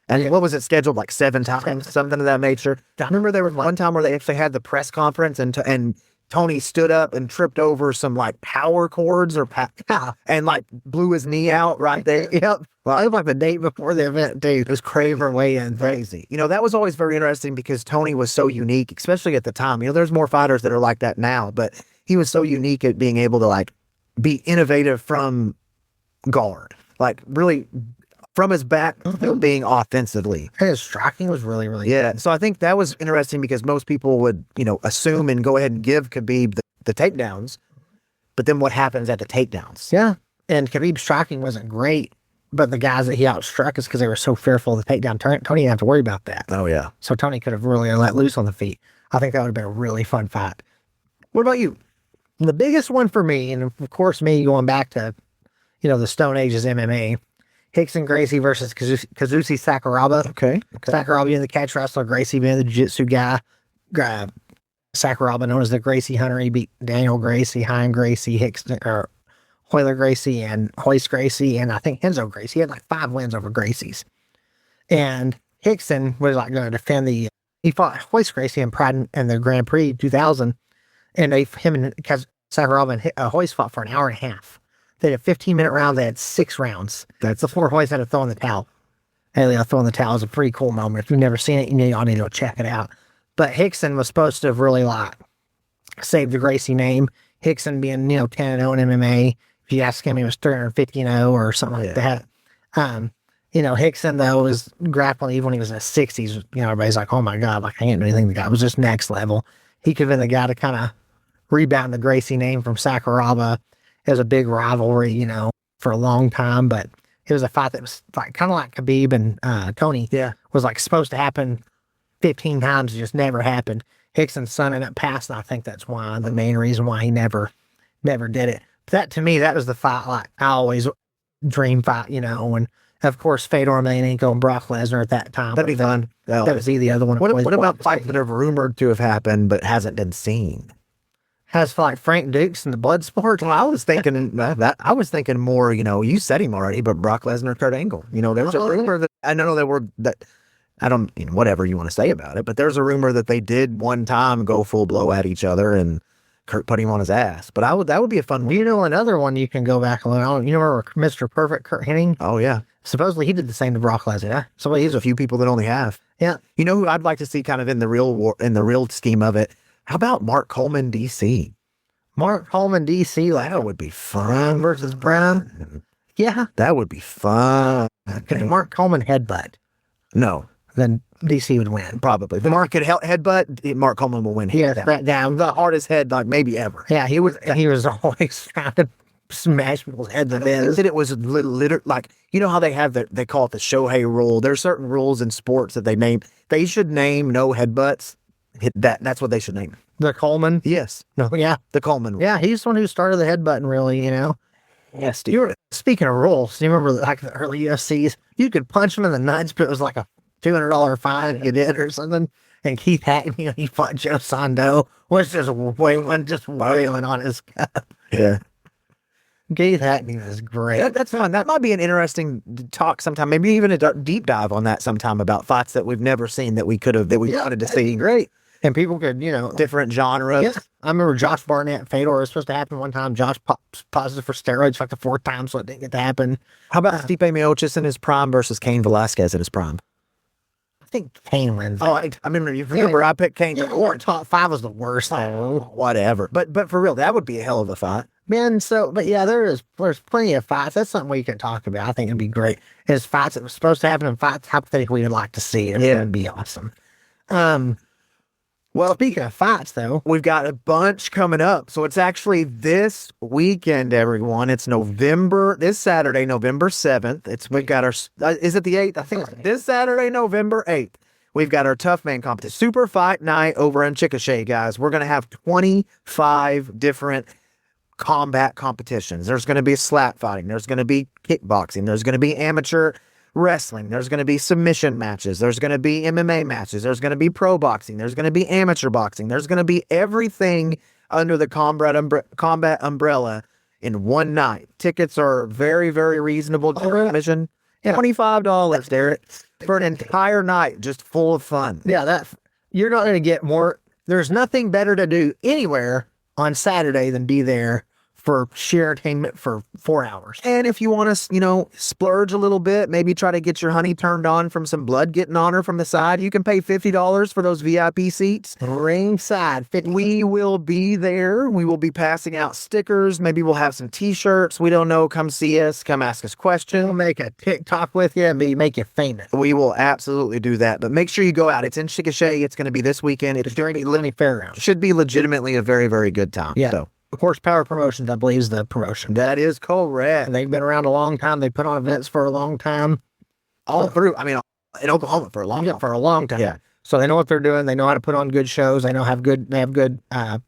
And what was it scheduled, like 7 times, something of that nature? I remember there was one time where they actually had the press conference and Tony stood up and tripped over some like power cords and like blew his knee out right there. Yep. Well, it was like the day before the event, dude. It was crazy. You know, that was always very interesting because Tony was so unique, especially at the time. You know, there's more fighters that are like that now, but he was so unique at being able to like be innovative from guard, like really from his back, being offensively. His striking was really, really good. So I think that was interesting because most people would, you know, assume and go ahead and give Khabib the takedowns, but then what happens at the takedowns? Yeah. And Khabib's striking wasn't great but the guys that he outstruck is because they were so fearful to take down Tony. Tony didn't have to worry about that. Oh, yeah. So Tony could have really let loose on the feet. I think that would have been a really fun fight. What about you? The biggest one for me, and of course me going back to, the Stone Age's MMA, Rickson Gracie versus Kazushi Sakuraba. Okay. Sakuraba being the catch wrestler, Gracie being the jiu-jitsu guy. Sakuraba known as the Gracie Hunter. He beat Daniel Gracie, Hein Gracie, Hoyler Gracie, and Hoist Gracie, and I think Enzo Gracie. He had like 5 wins over Gracie's. And Rickson was like going to defend he fought Hoist Gracie in Pride and the Grand Prix 2000, and him and Sakuraba and Hoist fought for an hour and a half. They had a 15-minute round. They had 6 rounds. That's before Hoist had to throw in the towel. Hey, throwing the towel is a pretty cool moment. If you've never seen it, you all need to go check it out. But Rickson was supposed to have really saved the Gracie name. Rickson being 10-0 in MMA. If you ask him, he was 350-0 or something like that. Rickson though was grappling even when he was in his 60s. Everybody's like, oh my God, I can't do anything. The guy was just next level. He could have been the guy to kind of rebound the Gracie name from Sakuraba. It was a big rivalry, for a long time, but it was a fight that was kind of like Khabib and Tony. Yeah. Was supposed to happen 15 times, it just never happened. Rickson's son ended up passing. I think that's why, the main reason why he never did it. That, to me, that was the fight I always dream fight, and of course Fedor Emelianenko and Brock Lesnar at that time. That'd be fun. That was the other one. What about fights that are rumored to have happened but hasn't been seen? Has Frank Dukes and the Bloodsport? Well, I was thinking more, you said him already, but Brock Lesnar, Kurt Angle. There's a rumor that, I know that I don't, whatever you want to say about it, but there's a rumor that they did one time go full blow at each other and Kurt put him on his ass. But that would be a fun one. Another one you can go back and look. Remember Mr. Perfect, Kurt Hennig? Oh, yeah. Supposedly he did the same to Brock Lesnar. Yeah? So he's a few people that only have. Yeah. You know who I'd like to see kind of in the real scheme of it? How about Mark Coleman, DC? Mark Coleman, DC, that would be fun. Brown versus Brown. Yeah. That would be fun. Could Mark Coleman headbutt? No. Then DC would win. Probably. If Mark could headbutt, Mark Coleman will win. Yeah, that down. The hardest head maybe ever. Yeah, he was always trying to smash people's heads in it. It was literally how they have they call it the Shohei rule. There's certain rules in sports that they name. They should name no headbutts. That's what they should name. The Coleman? Yes. No. Yeah. The Coleman rule. Yeah, he's the one who started the headbutting, really, Yes. Speaking of rules, do you remember the early UFCs? You could punch him in the nuts, but it was like a $200 fine if you did or something. And Keith Hackney, he fought Joe Sando, was just wailing on his cup. Yeah. Keith Hackney was great. That's fun. That might be an interesting talk sometime. Maybe even a deep dive on that sometime about fights that we've never seen that we wanted to see. Great. And people could, different genres. Yeah. I remember Josh Barnett and Fedor was supposed to happen one time. Josh pops positive for steroids the 4th time, so it didn't get to happen. How about Stipe Miocic in his prime versus Cain Velasquez in his prime? I think Cain wins. Oh, I remember I picked Cain. Top 5 was the worst. Whatever. But for real, that would be a hell of a fight. Man, there's plenty of fights. That's something we can talk about. I think it'd be great. Is fights that were supposed to happen and fights hypothetically we'd like to see. It'd be awesome. Well, speaking of fights, though, we've got a bunch coming up. So it's actually this weekend, everyone. It's this Saturday, November 7th. We've got our, is it the 8th? I think it's this Saturday, November 8th. We've got our Tough Man competition. Super Fight Night over in Chickasha, guys. We're going to have 25 different combat competitions. There's going to be slap fighting. There's going to be kickboxing. There's going to be amateur wrestling. There's going to be submission matches. There's going to be MMA matches. There's going to be pro boxing. There's going to be amateur boxing. There's going to be everything under the combat umbrella in one night. Tickets are very, very reasonable. Admission, $25, Derek, for an entire night, just full of fun. Yeah, you're not going to get more. There's nothing better to do anywhere on Saturday than be there for sheer entertainment for 4 hours. And if you want to, splurge a little bit, maybe try to get your honey turned on from some blood getting on her from the side, you can pay $50 for those VIP seats. Ringside. We will be there. We will be passing out stickers. Maybe we'll have some t-shirts. We don't know. Come see us. Come ask us questions. We'll make a TikTok with you and make you famous. We will absolutely do that. But make sure you go out. It's in Chickasha. It's going to be this weekend. It's during the Lenny Fairgrounds. Should be legitimately a very, very good time. Yeah. So Horsepower Promotions, I believe, is the promotion. That is correct. And they've been around a long time. They put on events for a long time. All through, I mean, in Oklahoma for a long time. For a long time. Yeah. So they know what they're doing. They know how to put on good shows. They have good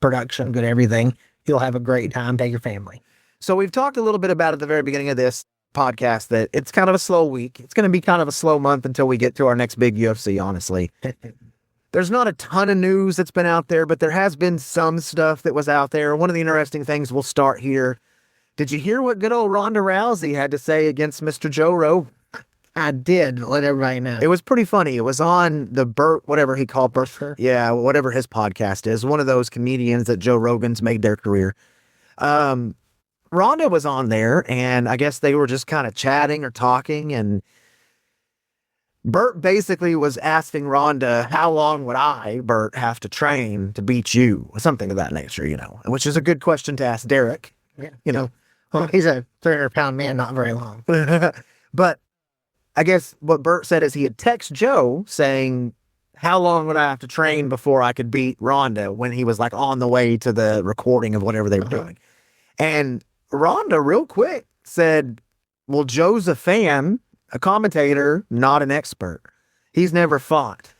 production, good everything. You'll have a great time. Take your family. So we've talked a little bit about at the very beginning of this podcast that it's kind of a slow week. It's going to be kind of a slow month until we get to our next big UFC, honestly. There's not a ton of news that's been out there, but there has been some stuff that was out there. One of the interesting things, we'll start here. Did you hear what good old Ronda Rousey had to say against Mr. Joe Rogan? I did let everybody know. It was pretty funny. It was on the Burt, whatever he called Burt. Yeah, whatever his podcast is. One of those comedians that Joe Rogan's made their career. Ronda was on there, and I guess they were just kind of chatting or talking, and Burt basically was asking Ronda, how long would I, Burt, have to train to beat you? Something of that nature, you know, which is a good question to ask Derek. Yeah. You know, Well, he's a 300-pound man, not very long. but I guess what Burt said is he had texted Joe saying, how long would I have to train before I could beat Ronda, when he was like on the way to the recording of whatever they were doing. And Ronda real quick said, well, Joe's a fan, a commentator, not an expert. He's never fought.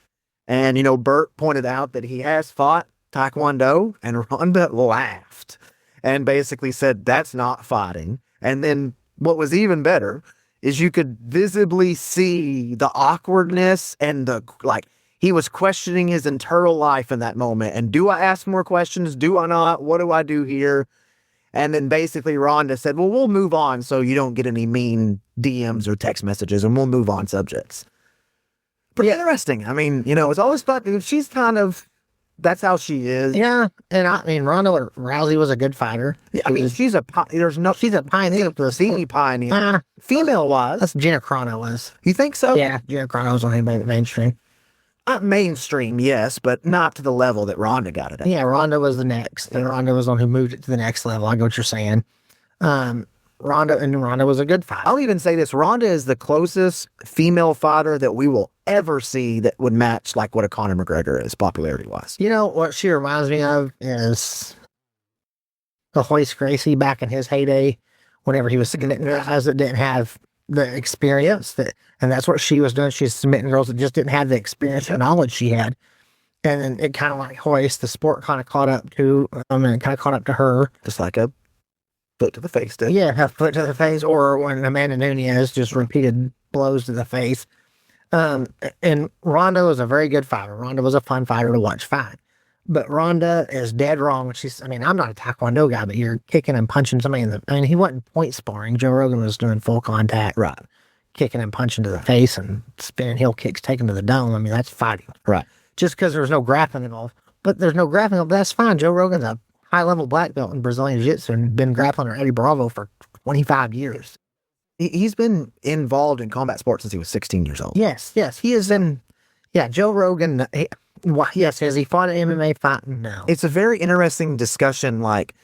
And, you know, Burt pointed out that he has fought Taekwondo, and Ronda laughed and basically said, that's not fighting. And then what was even better is you could visibly see the awkwardness and the, like, he was questioning his internal life in that moment. And do I ask more questions? Do I not? What do I do here? And then basically Ronda said, well, we'll move on so you don't get any mean DMs or text messages, and we'll move on subjects. Pretty interesting. I mean, you know, it's always fun. She's kind of, that's how she is. Yeah, and I mean, Ronda Rousey was a good fighter. Yeah, I mean, she's a pioneer for the scene pioneer. Female-wise. That's Gina Carano was. You think so? Yeah, Gina Carano was on the mainstream. Not mainstream, yes, but not to the level that Ronda got it at. Yeah, Ronda was the next. And Ronda was on who moved it to the next level. I get what you're saying. Ronda was a good fighter. I'll even say this. Ronda is the closest female fighter that we will ever see that would match like what a Conor McGregor is popularity-wise. You know, what she reminds me of is the Hoist Gracie back in his heyday, whenever he was submitting guys that didn't have the experience, and that's what she was doing. She's submitting girls that just didn't have the experience and knowledge she had. And then it kind of like Hoist, the sport kind of caught up to, and it kind of caught up to her. Just like a foot to the face. Yeah, a foot to the face, or when Amanda Nunes just repeated blows to the face. And Ronda was a very good fighter. Ronda was a fun fighter to watch fight. But Ronda is dead wrong when she's, I mean, I'm not a Taekwondo guy, but you're kicking and punching somebody in the, I mean, he wasn't point sparring. Joe Rogan was doing full contact. Right. Kicking and punching to the face and spinning heel kicks taken to the dome. I mean, that's fighting. Right. Just because there's no grappling involved. But there's no grappling involved, that's fine. Joe Rogan's a high-level black belt in Brazilian Jiu-Jitsu and been grappling under Eddie Bravo for 25 years. He's been involved in combat sports since he was 16 years old. Yes. He is in, Joe Rogan, yes, has he fought an MMA fight? No. It's a very interesting discussion, like,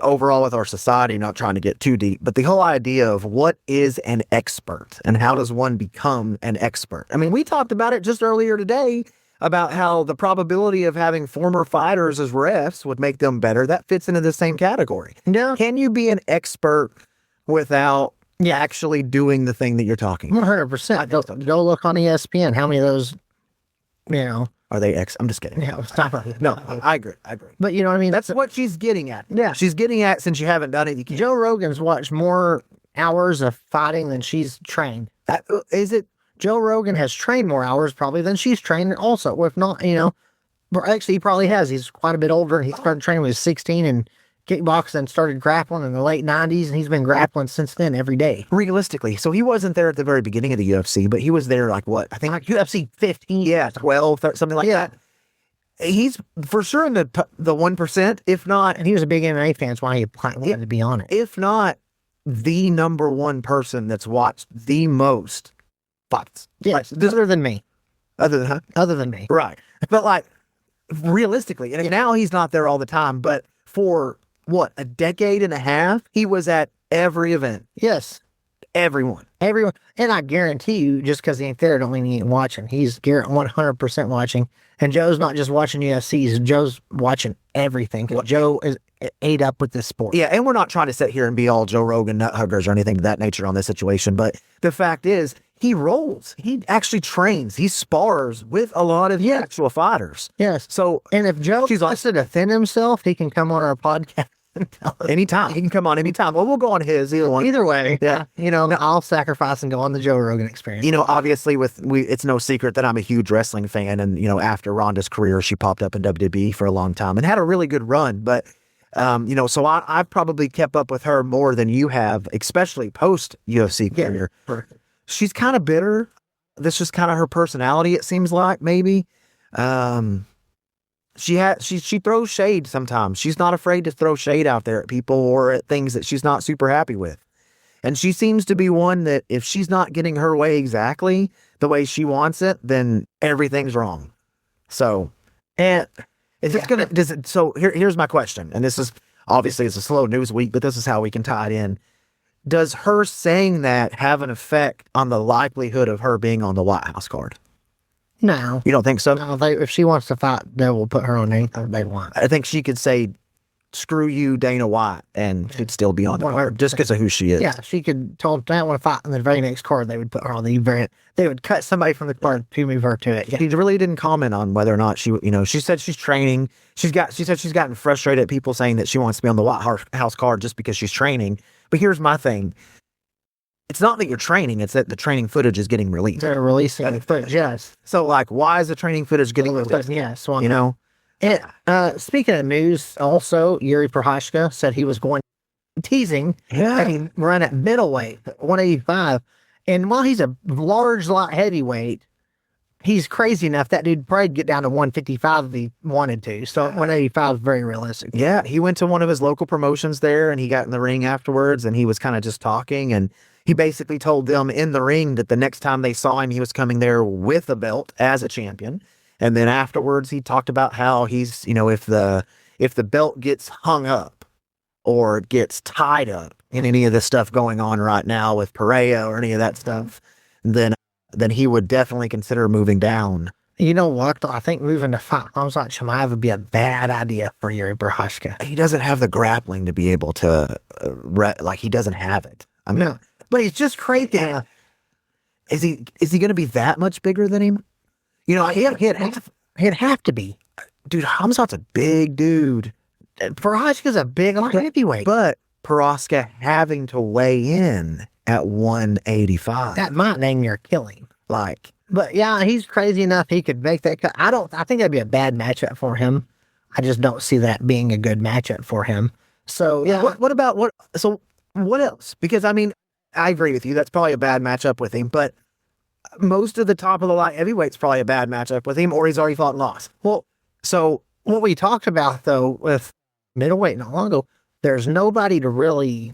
overall with our society, not trying to get too deep, but the whole idea of what is an expert and how does one become an expert? I mean, we talked about it just earlier today about how the probability of having former fighters as refs would make them better. That fits into the same category. No. Can you be an expert without actually doing the thing that you're talking about? 100%. Go look on ESPN. How many of those, Are they I'm just kidding. Yeah, stop it. No, I agree. But you know what I mean? That's what she's getting at. Yeah. She's getting at, since you haven't done it, you can't. Joe Rogan's watched more hours of fighting than she's trained. Is it? Joe Rogan has trained more hours probably than she's trained also. If not, but actually he probably has. He's quite a bit older. He started training when he was 16 and kickboxing and started grappling in the late 90s, and he's been grappling since then every day. Realistically. So he wasn't there at the very beginning of the UFC, but he was there like what? I think Like UFC 15. yeah, 12, something like that. He's for sure in the 1%, if not, And he was a big MMA fan. That's why he wanted to be on it. if not the number one person that's watched the most fights. Yes, other than me. Other than me. Right. But like, realistically, and now he's not there all the time, but for what, a decade and a half, he was at every event. Yes. Everyone. Everyone. And I guarantee you, just because he ain't there, don't mean he ain't watching. He's 100% watching. And Joe's not just watching UFC. Joe's watching everything. 'Cause Joe is ate up with this sport. Yeah, and we're not trying to sit here and be all Joe Rogan nut huggers or anything of that nature on this situation, but the fact is, he rolls. He actually trains. He spars with a lot of actual fighters. Yes. So, And if Joe wants to defend himself, he can come on our podcast and tell us. anytime. He can come on anytime. Well, we'll go on his. Either one. Either way, Yeah. I'll sacrifice and go on the Joe Rogan experience. Obviously it's no secret that I'm a huge wrestling fan. And, after Ronda's career, she popped up in WWE for a long time and had a really good run. But, so I've probably kept up with her more than you have, especially post UFC career. Perfect. She's kind of bitter. This is kind of her personality, it seems like, maybe. She throws shade sometimes. She's not afraid to throw shade out there at people or at things that she's not super happy with. And she seems to be one that if she's not getting her way exactly the way she wants it, then everything's wrong. So, and is it gonna? So here's my question, and this is obviously it's a slow news week, but this is how we can tie it in. Does her saying that have an effect on the likelihood of her being on the White House card? No. You don't think so? No, if she wants to fight, they will put her on anything they want. I think she could say, "Screw you, Dana White," and she'd still be on the card just because of who she is. Yeah, she could tell that one to fight in the very next card. They would put her on the they would cut somebody from the card to move her to it. Yeah. She really didn't comment on whether or not she said she's training. She said she's gotten frustrated at people saying that she wants to be on the White House card just because she's training. But here's my thing. It's not that you're training, it's that the training footage is getting released. They're releasing the footage, yes. So, why is the training footage getting released? Yes. And, speaking of news, also, Yuri Prochazka said he was going teasing a run at middleweight, 185. And while he's a large, light heavyweight, he's crazy enough that dude probably get down to 155 if he wanted to. So 185 is very realistic. Yeah, he went to one of his local promotions there and he got in the ring afterwards and he was kind of just talking and he basically told them in the ring that the next time they saw him, he was coming there with a belt as a champion. And then afterwards, he talked about how he's, if the belt gets hung up or it gets tied up in any of the stuff going on right now with Pereira or any of that stuff, then he would definitely consider moving down. You know what? I think moving to fight Hamzat Chimaev would be a bad idea for Yuri Prochazka. He doesn't have the grappling to be able to, he doesn't have it. I mean, no, but he's just crazy. Is he going to be that much bigger than him? He'd have to be. Dude, Hamzat's a big dude. Prochazka's a big heavyweight. But Prochazka having to weigh in at 185. That might name your killing. But yeah, he's crazy enough he could make that cut. I think that'd be a bad matchup for him. I just don't see that being a good matchup for him. So yeah. What else? Because I agree with you. That's probably a bad matchup with him, but most of the top of the light heavyweight's probably a bad matchup with him, or he's already fought and lost. Well, so what we talked about though with middleweight not long ago, there's nobody to really.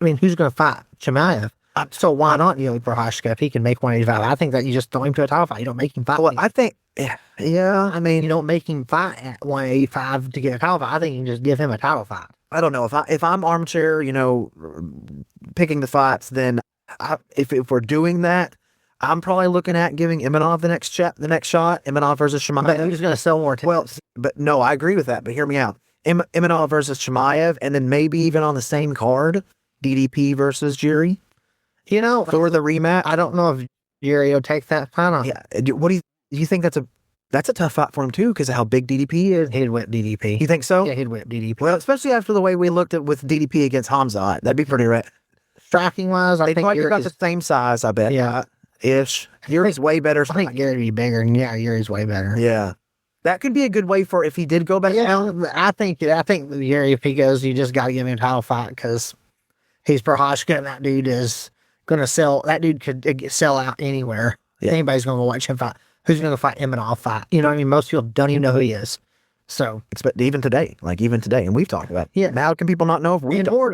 Who's going to fight Chimaev? So why not Yuri Prochazka if he can make 185? I think that you just throw him to a title fight. You don't make him fight. Well, I think, you don't make him fight at 185 to get a title fight. I think you can just give him a title fight. I don't know if I'm armchair, picking the fights. Then if we're doing that, I'm probably looking at giving Imanov the next shot. Imanov versus Chimaev. But who's going to sell more tickets? Well, but no, I agree with that. But hear me out. Imanov versus Chimaev, and then maybe even on the same card, DDP versus Yuri. For the rematch. I don't know if Yuri will take that fight on. Yeah. What do you think that's a tough fight for him too, because of how big DDP is? He'd whip DDP. You think so? Yeah, he'd whip DDP. Well, especially after the way we looked at with DDP against Hamzat. That'd be pretty right. Striking wise, I think Yuri's about the same size, I bet. Yeah. Ish. Yuri's way better. I think Yuri would be bigger. Yeah, Yuri's way better. Yeah. That could be a good way for if he did go back. Yeah, I think Yuri, if he goes, you just got to give him a title fight because he's Prochazka and that dude is going to sell. That dude could sell out anywhere. Yeah. Anybody's going to watch him fight. Who's going to fight Imanov fight? Most people don't even know who he is. So, but even today, and we've talked about it. Yeah. How can people not know if we don't?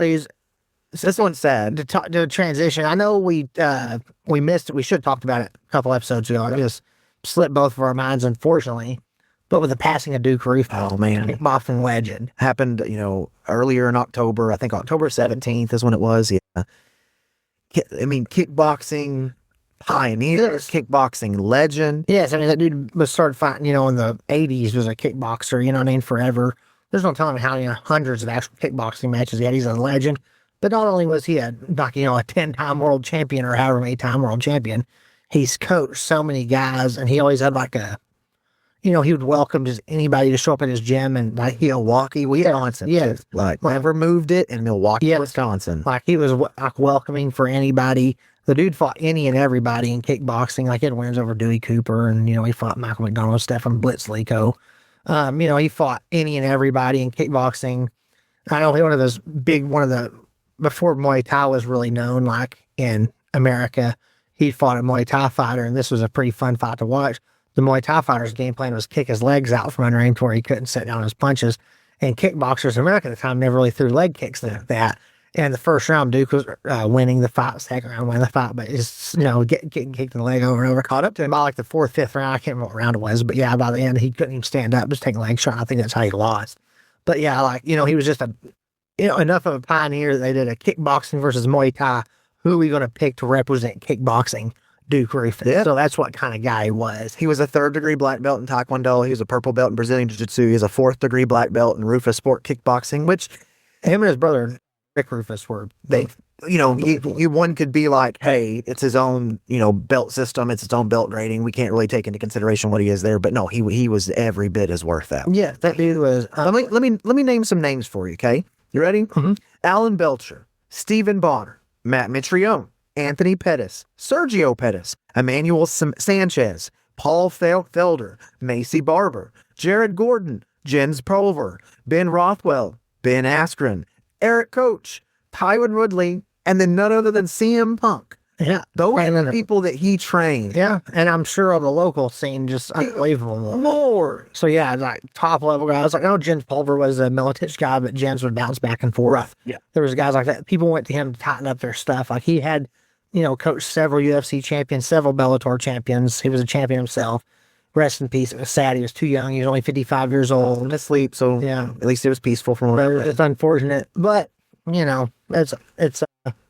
This one's sad. To transition, I know we missed it. We should have talked about it a couple episodes ago. It just slipped both of our minds, unfortunately. But with the passing of Duke Rufo, kickboxing legend, happened, earlier in October. I think October 17th is when it was. Yeah. Kickboxing pioneer, kickboxing legend. Yes, that dude started fighting, in the 80s, was a kickboxer, forever. there's no telling how many hundreds of actual kickboxing matches he had. He's a legend. But not only was he a 10-time world champion or however many time world champion, he's coached so many guys, and he always had like a, he would welcome just anybody to show up at his gym, and like Milwaukee, Wisconsin. Yeah, like never moved it in Milwaukee, Wisconsin. Like he was like welcoming for anybody. The dude fought any and everybody in kickboxing. Like he had wins over Dewey Cooper, and he fought Michael McDonald, Stefan Blitzlico. He fought any and everybody in kickboxing. I know one of the before Muay Thai was really known, like in America, he fought a Muay Thai fighter, and this was a pretty fun fight to watch. The Muay Thai fighter's game plan was kick his legs out from under him to where he couldn't set down his punches. And kickboxers in America at the time never really threw leg kicks like that. And the first round, Duke was winning the fight. Second round, winning the fight, but it's getting kicked in the leg over and over. Caught up to him by like the fourth, fifth round. I can't remember what round it was, but yeah, by the end he couldn't even stand up, just taking a leg shot. I think that's how he lost. But yeah, he was just enough of a pioneer that they did a kickboxing versus Muay Thai. Who are we going to pick to represent kickboxing? Duke Rufus. Yeah. So that's what kind of guy he was. He was a 3rd-degree black belt in Taekwondo. He was a purple belt in Brazilian Jiu-Jitsu. He was a 4th-degree black belt in Rufus sport kickboxing, which him and his brother Rick Rufus were. One could be like, hey, it's his own, belt system. It's its own belt grading. We can't really take into consideration what he is there. But no, he was every bit as worth that. Yeah, that dude was. Let me name some names for you, okay? You ready? Mm-hmm. Alan Belcher, Stephen Bonner, Matt Mitrione, Anthony Pettis, Sergio Pettis, Emmanuel Sanchez, Paul Felder, Macy Barber, Jared Gordon, Jens Pulver, Ben Rothwell, Ben Askren, Eric Coach, Tyron Woodley, and then none other than CM Punk. Yeah. Those are people that he trained. Yeah. And I'm sure on the local scene, just unbelievable. More. So yeah, like top level guys. Like I know Jens Pulver was a Militich guy, but Jens would bounce back and forth. Right. Yeah. There was guys like that. People went to him to tighten up their stuff. Like he had, coached several UFC champions, several Bellator champions. He was a champion himself. Rest in peace. It was sad. He was too young. He was only 55 years old. Asleep. So yeah, at least it was peaceful from whatever. It's unfortunate, but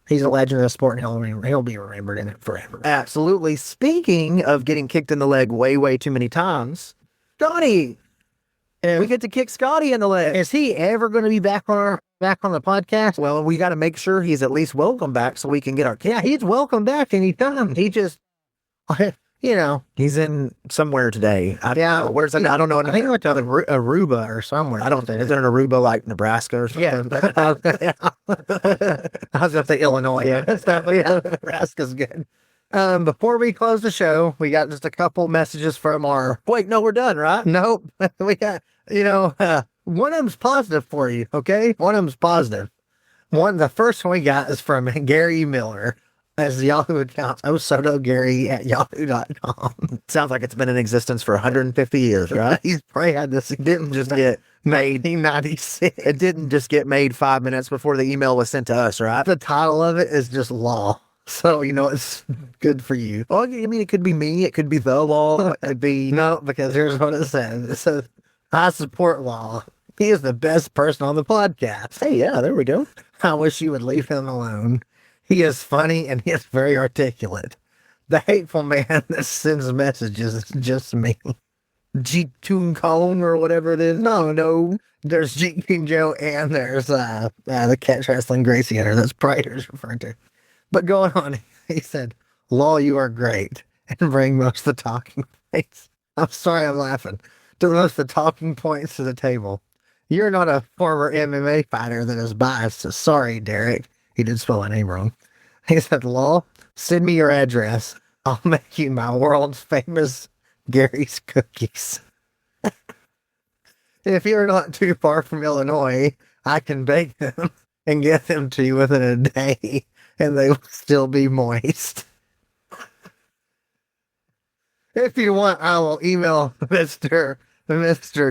he's a legend of the sport, and he'll be remembered in it forever. Absolutely. Speaking of getting kicked in the leg way too many times, Scotty, we get to kick Scotty in the leg. Is he ever going to be back on the podcast? Well, we got to make sure he's at least welcome back so we can get our kick. Yeah, he's welcome back anytime. He just, he's in somewhere today. Where's that? I don't know. I think he went to Aruba or somewhere. I don't think. Is there an Aruba like Nebraska or something? Yeah. I was going to say Illinois. Yeah. Nebraska's good. Before we close the show, we got just a couple messages from our... Wait, no, we're done, right? Nope. We got, one of them's positive for you, okay? One of them's positive. The first one we got is from Gary Miller. As the Yahoo account, osotogary@yahoo.com. Sounds like it's been in existence for 150 years, right? He's probably had this. It didn't just get made 1996. It didn't just get made 5 minutes before the email was sent to us, right? The title of it is just law. So, it's good for you. Well, I mean, it could be me. It could be the law. It could be... No, because here's what it says. It says, I support law. He is the best person on the podcast. Hey, yeah, there we go. I wish you would leave him alone. He is funny and he is very articulate. The hateful man that sends messages is just me. Jeet Kune Kong or whatever it is. No. There's Jeet Kune Joe and there's the catch wrestling Gracie Hunter. That's Prater's referring to. But going on, he said, Law, you are great. And bring most of the talking points. I'm sorry I'm laughing. To most of the talking points to the table. You're not a former MMA fighter that is biased. Sorry, Derek. He did spell my name wrong. He said, Law, send me your address. I'll make you my world's famous Gary's cookies. If you're not too far from Illinois, I can bake them and get them to you within a day, and they will still be moist. If you want, I will email Mr.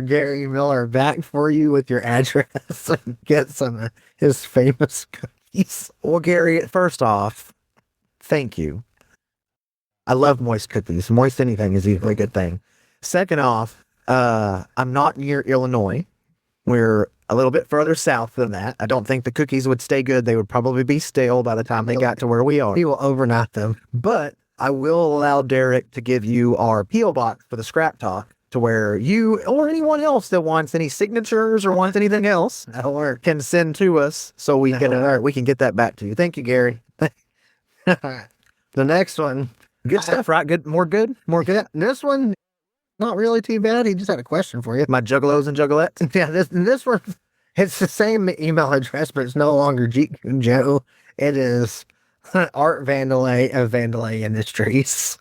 Gary Miller back for you with your address and get some of his famous cookies. Well, Gary, first off, thank you. I love moist cookies. Moist anything is usually a good thing. Second off, I'm not near Illinois. We're a little bit further south than that. I don't think the cookies would stay good. They would probably be stale by the time they got to where we are. He will overnight them. But I will allow Derek to give you our P.O. box for the Scrap Talk. to where you or anyone else that wants any signatures or wants anything else or can send to us so we can get that back to you. Thank you, Gary. The next one, Good stuff, right? Good. More good. this one, not really too bad. He just had a question for you. My juggalos and juggalettes. Yeah, this one, it's the same email address, but it's no longer Jeet and Joe. It is Art Vandalay of Vandalay Industries.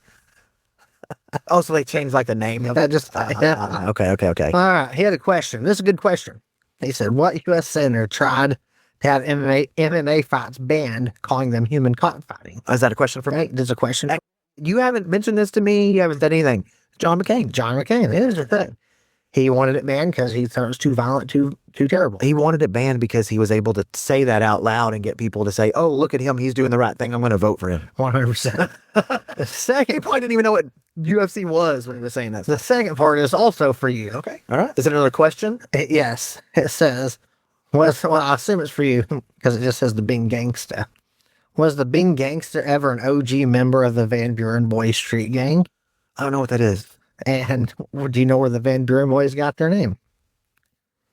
Oh, so they changed like the name of That just Okay. All right, he had a question. This is a good question. He said, "What U.S. senator tried to have MMA fights banned, calling them human cockfighting?" Is that a question for me? Right? There's a question. You haven't mentioned this to me. You haven't said anything. John McCain. John McCain. Here's the thing. He wanted it banned because he thought it was too violent, too terrible. He wanted it banned because he was able to say that out loud and get people to say, "Oh, look at him. He's doing the right thing. I'm going to vote for him." 100%. The second He probably didn't even know what UFC was when he was saying that. The second part is also for you. Okay. All right. Is it another question? Yes. It says, well, I assume it's for you because it just says the Bing Gangsta. Was the Bing Gangster ever an OG member of the Van Buren Boys Street Gang? I don't know what that is. And do you know where the Van Buren Boys got their name?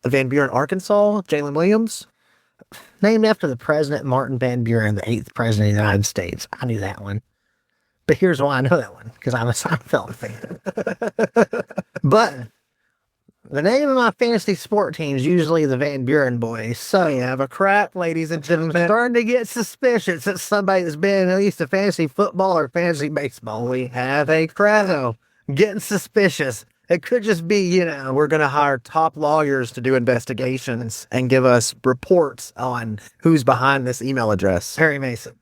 Van Buren, Arkansas? Jalen Williams? Named after the President Martin Van Buren, the 8th President of the United States. I knew that one. But here's why I know that one, because I'm a Seinfeld fan. But the name of my fantasy sport team is usually the Van Buren Boys. So You have a crap, ladies and I'm gentlemen. starting to get suspicious that somebody that's been at least a fantasy football or fantasy baseball. We have a crowd. Getting suspicious. It could just be, We're going to hire top lawyers to do investigations and give us reports on who's behind this email address. Perry Mason.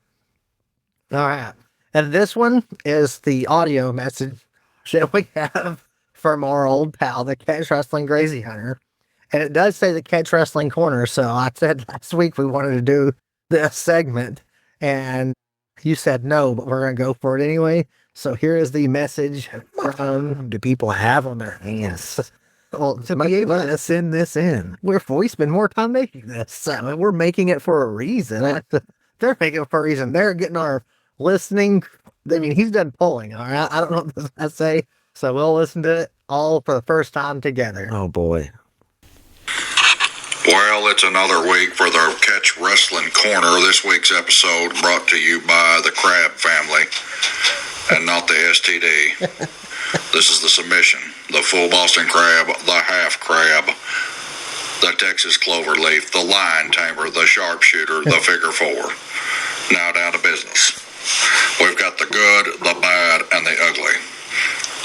All right. And this one is the audio message that we have from our old pal, the Catch Wrestling Crazy Hunter. And it does say the Catch Wrestling Corner. So I said last week we wanted to do this segment. And you said no, but we're going to go for it anyway. So here is the message from Do people have on their hands well, to to be able to send this in? we spend more time making this. So We're making it for a reason. they're making it for a reason. They're getting our listening. I mean, he's done polling. All right. I don't know what I say. So we'll listen to it all for the first time together. Oh, boy. Well, it's another week for the Catch Wrestling Corner. This week's episode brought to you by the Crab family and not the STD. This is the submission, the full Boston crab, the half crab, the Texas cloverleaf, the lion tamer, the sharpshooter, the figure four. Now down to business. We've got the good, the bad, and the ugly.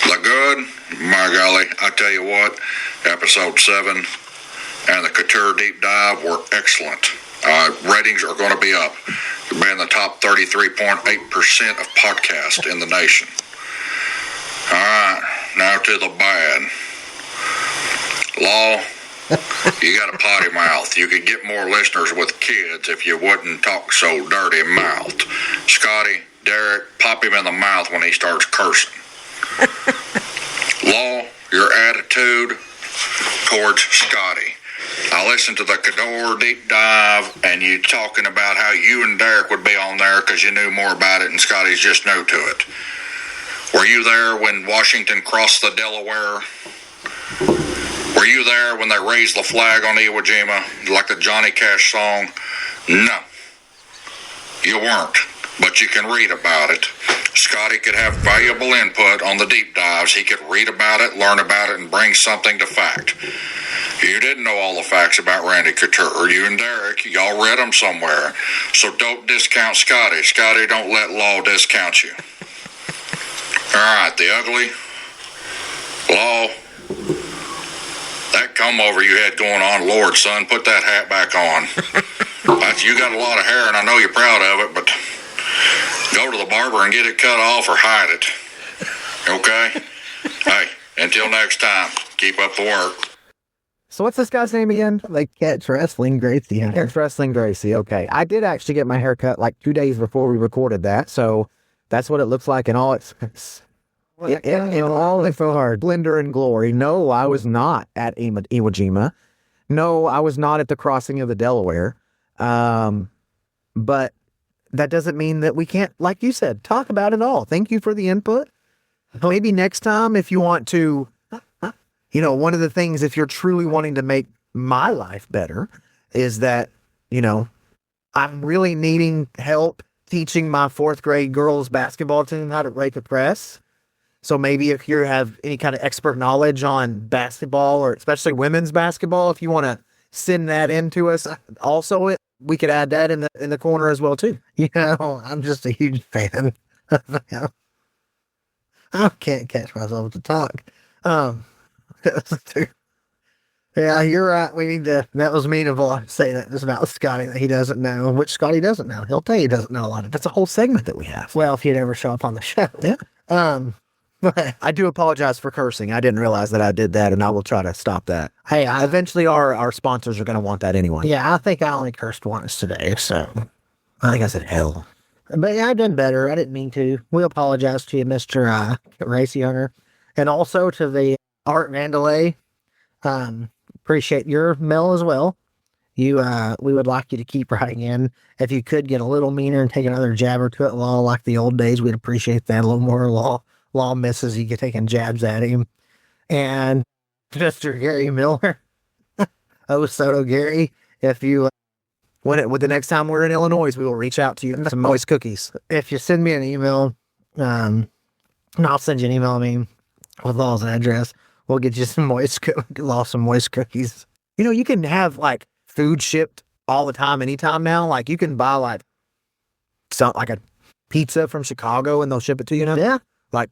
The good, my golly, I tell you what, episode 7 and the Couture Deep Dive were excellent. Ratings are going to be up. You'll be in the top 33.8% of podcasts in the nation. All right, now to the bad. Law, you got a potty mouth. You could get more listeners with kids if you wouldn't talk so dirty mouthed. Scotty, Derek, pop him in the mouth when he starts cursing. Law, your attitude towards Scotty. I listened to the Cador Deep Dive, and you talking about how you and Derek would be on there because you knew more about it and Scotty's just new to it. Were you there when Washington crossed the Delaware? Were you there when they raised the flag on Iwo Jima, like the Johnny Cash song? No. You weren't, but you can read about it. Scotty could have valuable input on the deep dives. He could read about it, learn about it, and bring something to fact. You didn't know all the facts about Randy Couture. You and Derek, y'all read them somewhere. So don't discount Scotty. Scotty, don't let Law discount you. All right, the ugly. Law. That comb over you had going on, Lord, son, put that hat back on. You got a lot of hair, and I know you're proud of it, but go to the barber and get it cut off or hide it. Okay? Hey, until next time, keep up the work. So what's this guy's name again? Like Catch Wrestling Gracie. Catch Wrestling Gracie. Okay. I did actually get my hair cut like 2 days before we recorded that. So that's what it looks like in all its In all its splendor and glory. No, I was not at Iwo Jima. No, I was not at the crossing of the Delaware. But that doesn't mean that we can't, like you said, talk about it all. Thank you for the input. Maybe next time, if you want to you know, one of the things, if you're truly wanting to make my life better, is that, you know, I'm really needing help teaching my 4th grade girls basketball team how to rake a press. So maybe if you have any kind of expert knowledge on basketball, or especially women's basketball, if you want to send that in to us, also we could add that in the corner as well too. You know, I'm just a huge fan. I can't catch myself to talk. Yeah, you're right. We need to. That was mean of all say that just about Scotty that he doesn't know, which Scotty doesn't know. He'll tell you he doesn't know a lot of. That's a whole segment that we have. Well, if you'd ever show up on the show, Yeah. But I do apologize for cursing. I didn't realize that I did that, and I will try to stop that. hey, Eventually, our sponsors are going to want that anyway. yeah, I think I only cursed once today, so. I think I said hell. But yeah, I done better. I didn't mean to. We apologize to you, Mr. Racy Hunter, and also to the Art Mandalay. Appreciate your mail as well. We would like you to keep writing in. If you could get a little meaner and take another jab or two at Law like the old days, we'd appreciate that. A little more Law misses you get taking jabs at him. And Mr. Gary Miller, Soto Gary, if you With the next time we're in Illinois, we will reach out to you with some moist cookies. if you send me an email, and I'll send you an email, with Law's address. We'll get you some moist cookies. You know, you can have like food shipped all the time, anytime now. Like you can buy like a pizza from Chicago and they'll ship it to you now. Yeah. Like,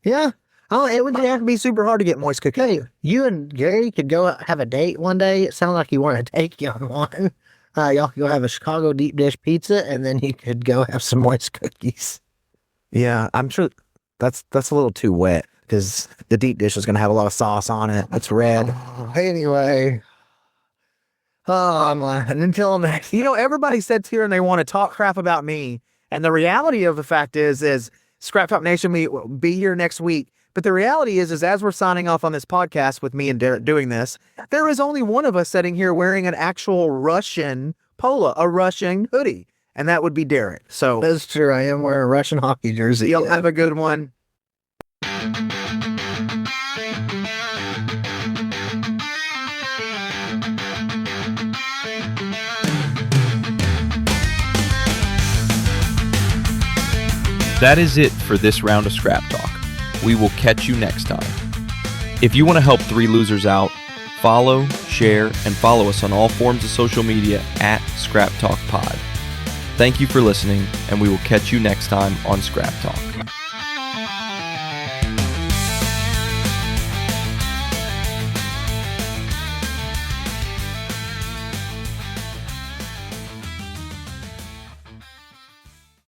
Yeah. oh, it wouldn't have to be super hard to get moist cookies. Hey, you and Gary could go have a date one day. It sounded like you wanted to take you on one. Y'all could go have a Chicago deep dish pizza, and then you could go have some moist cookies. Yeah, I'm sure that's a little too wet because the deep dish is going to have a lot of sauce on it. It's red. Anyway. Oh, I'm laughing until next. You know, everybody sits here and they want to talk crap about me. And the reality of the fact is Scrap Talk Nation will be here next week. But the reality is as we're signing off on this podcast with me and Derek doing this, there is only one of us sitting here wearing an actual Russian polo, a Russian hoodie. And that would be Derek. So That's true. I am wearing a Russian hockey jersey. y'all have a good one. That is it for this round of Scrap Talk. We will catch you next time. If you want to help 3 losers out, follow, share, and follow us on all forms of social media at Scrap Talk Pod. Thank you for listening, and we will catch you next time on Scrap Talk.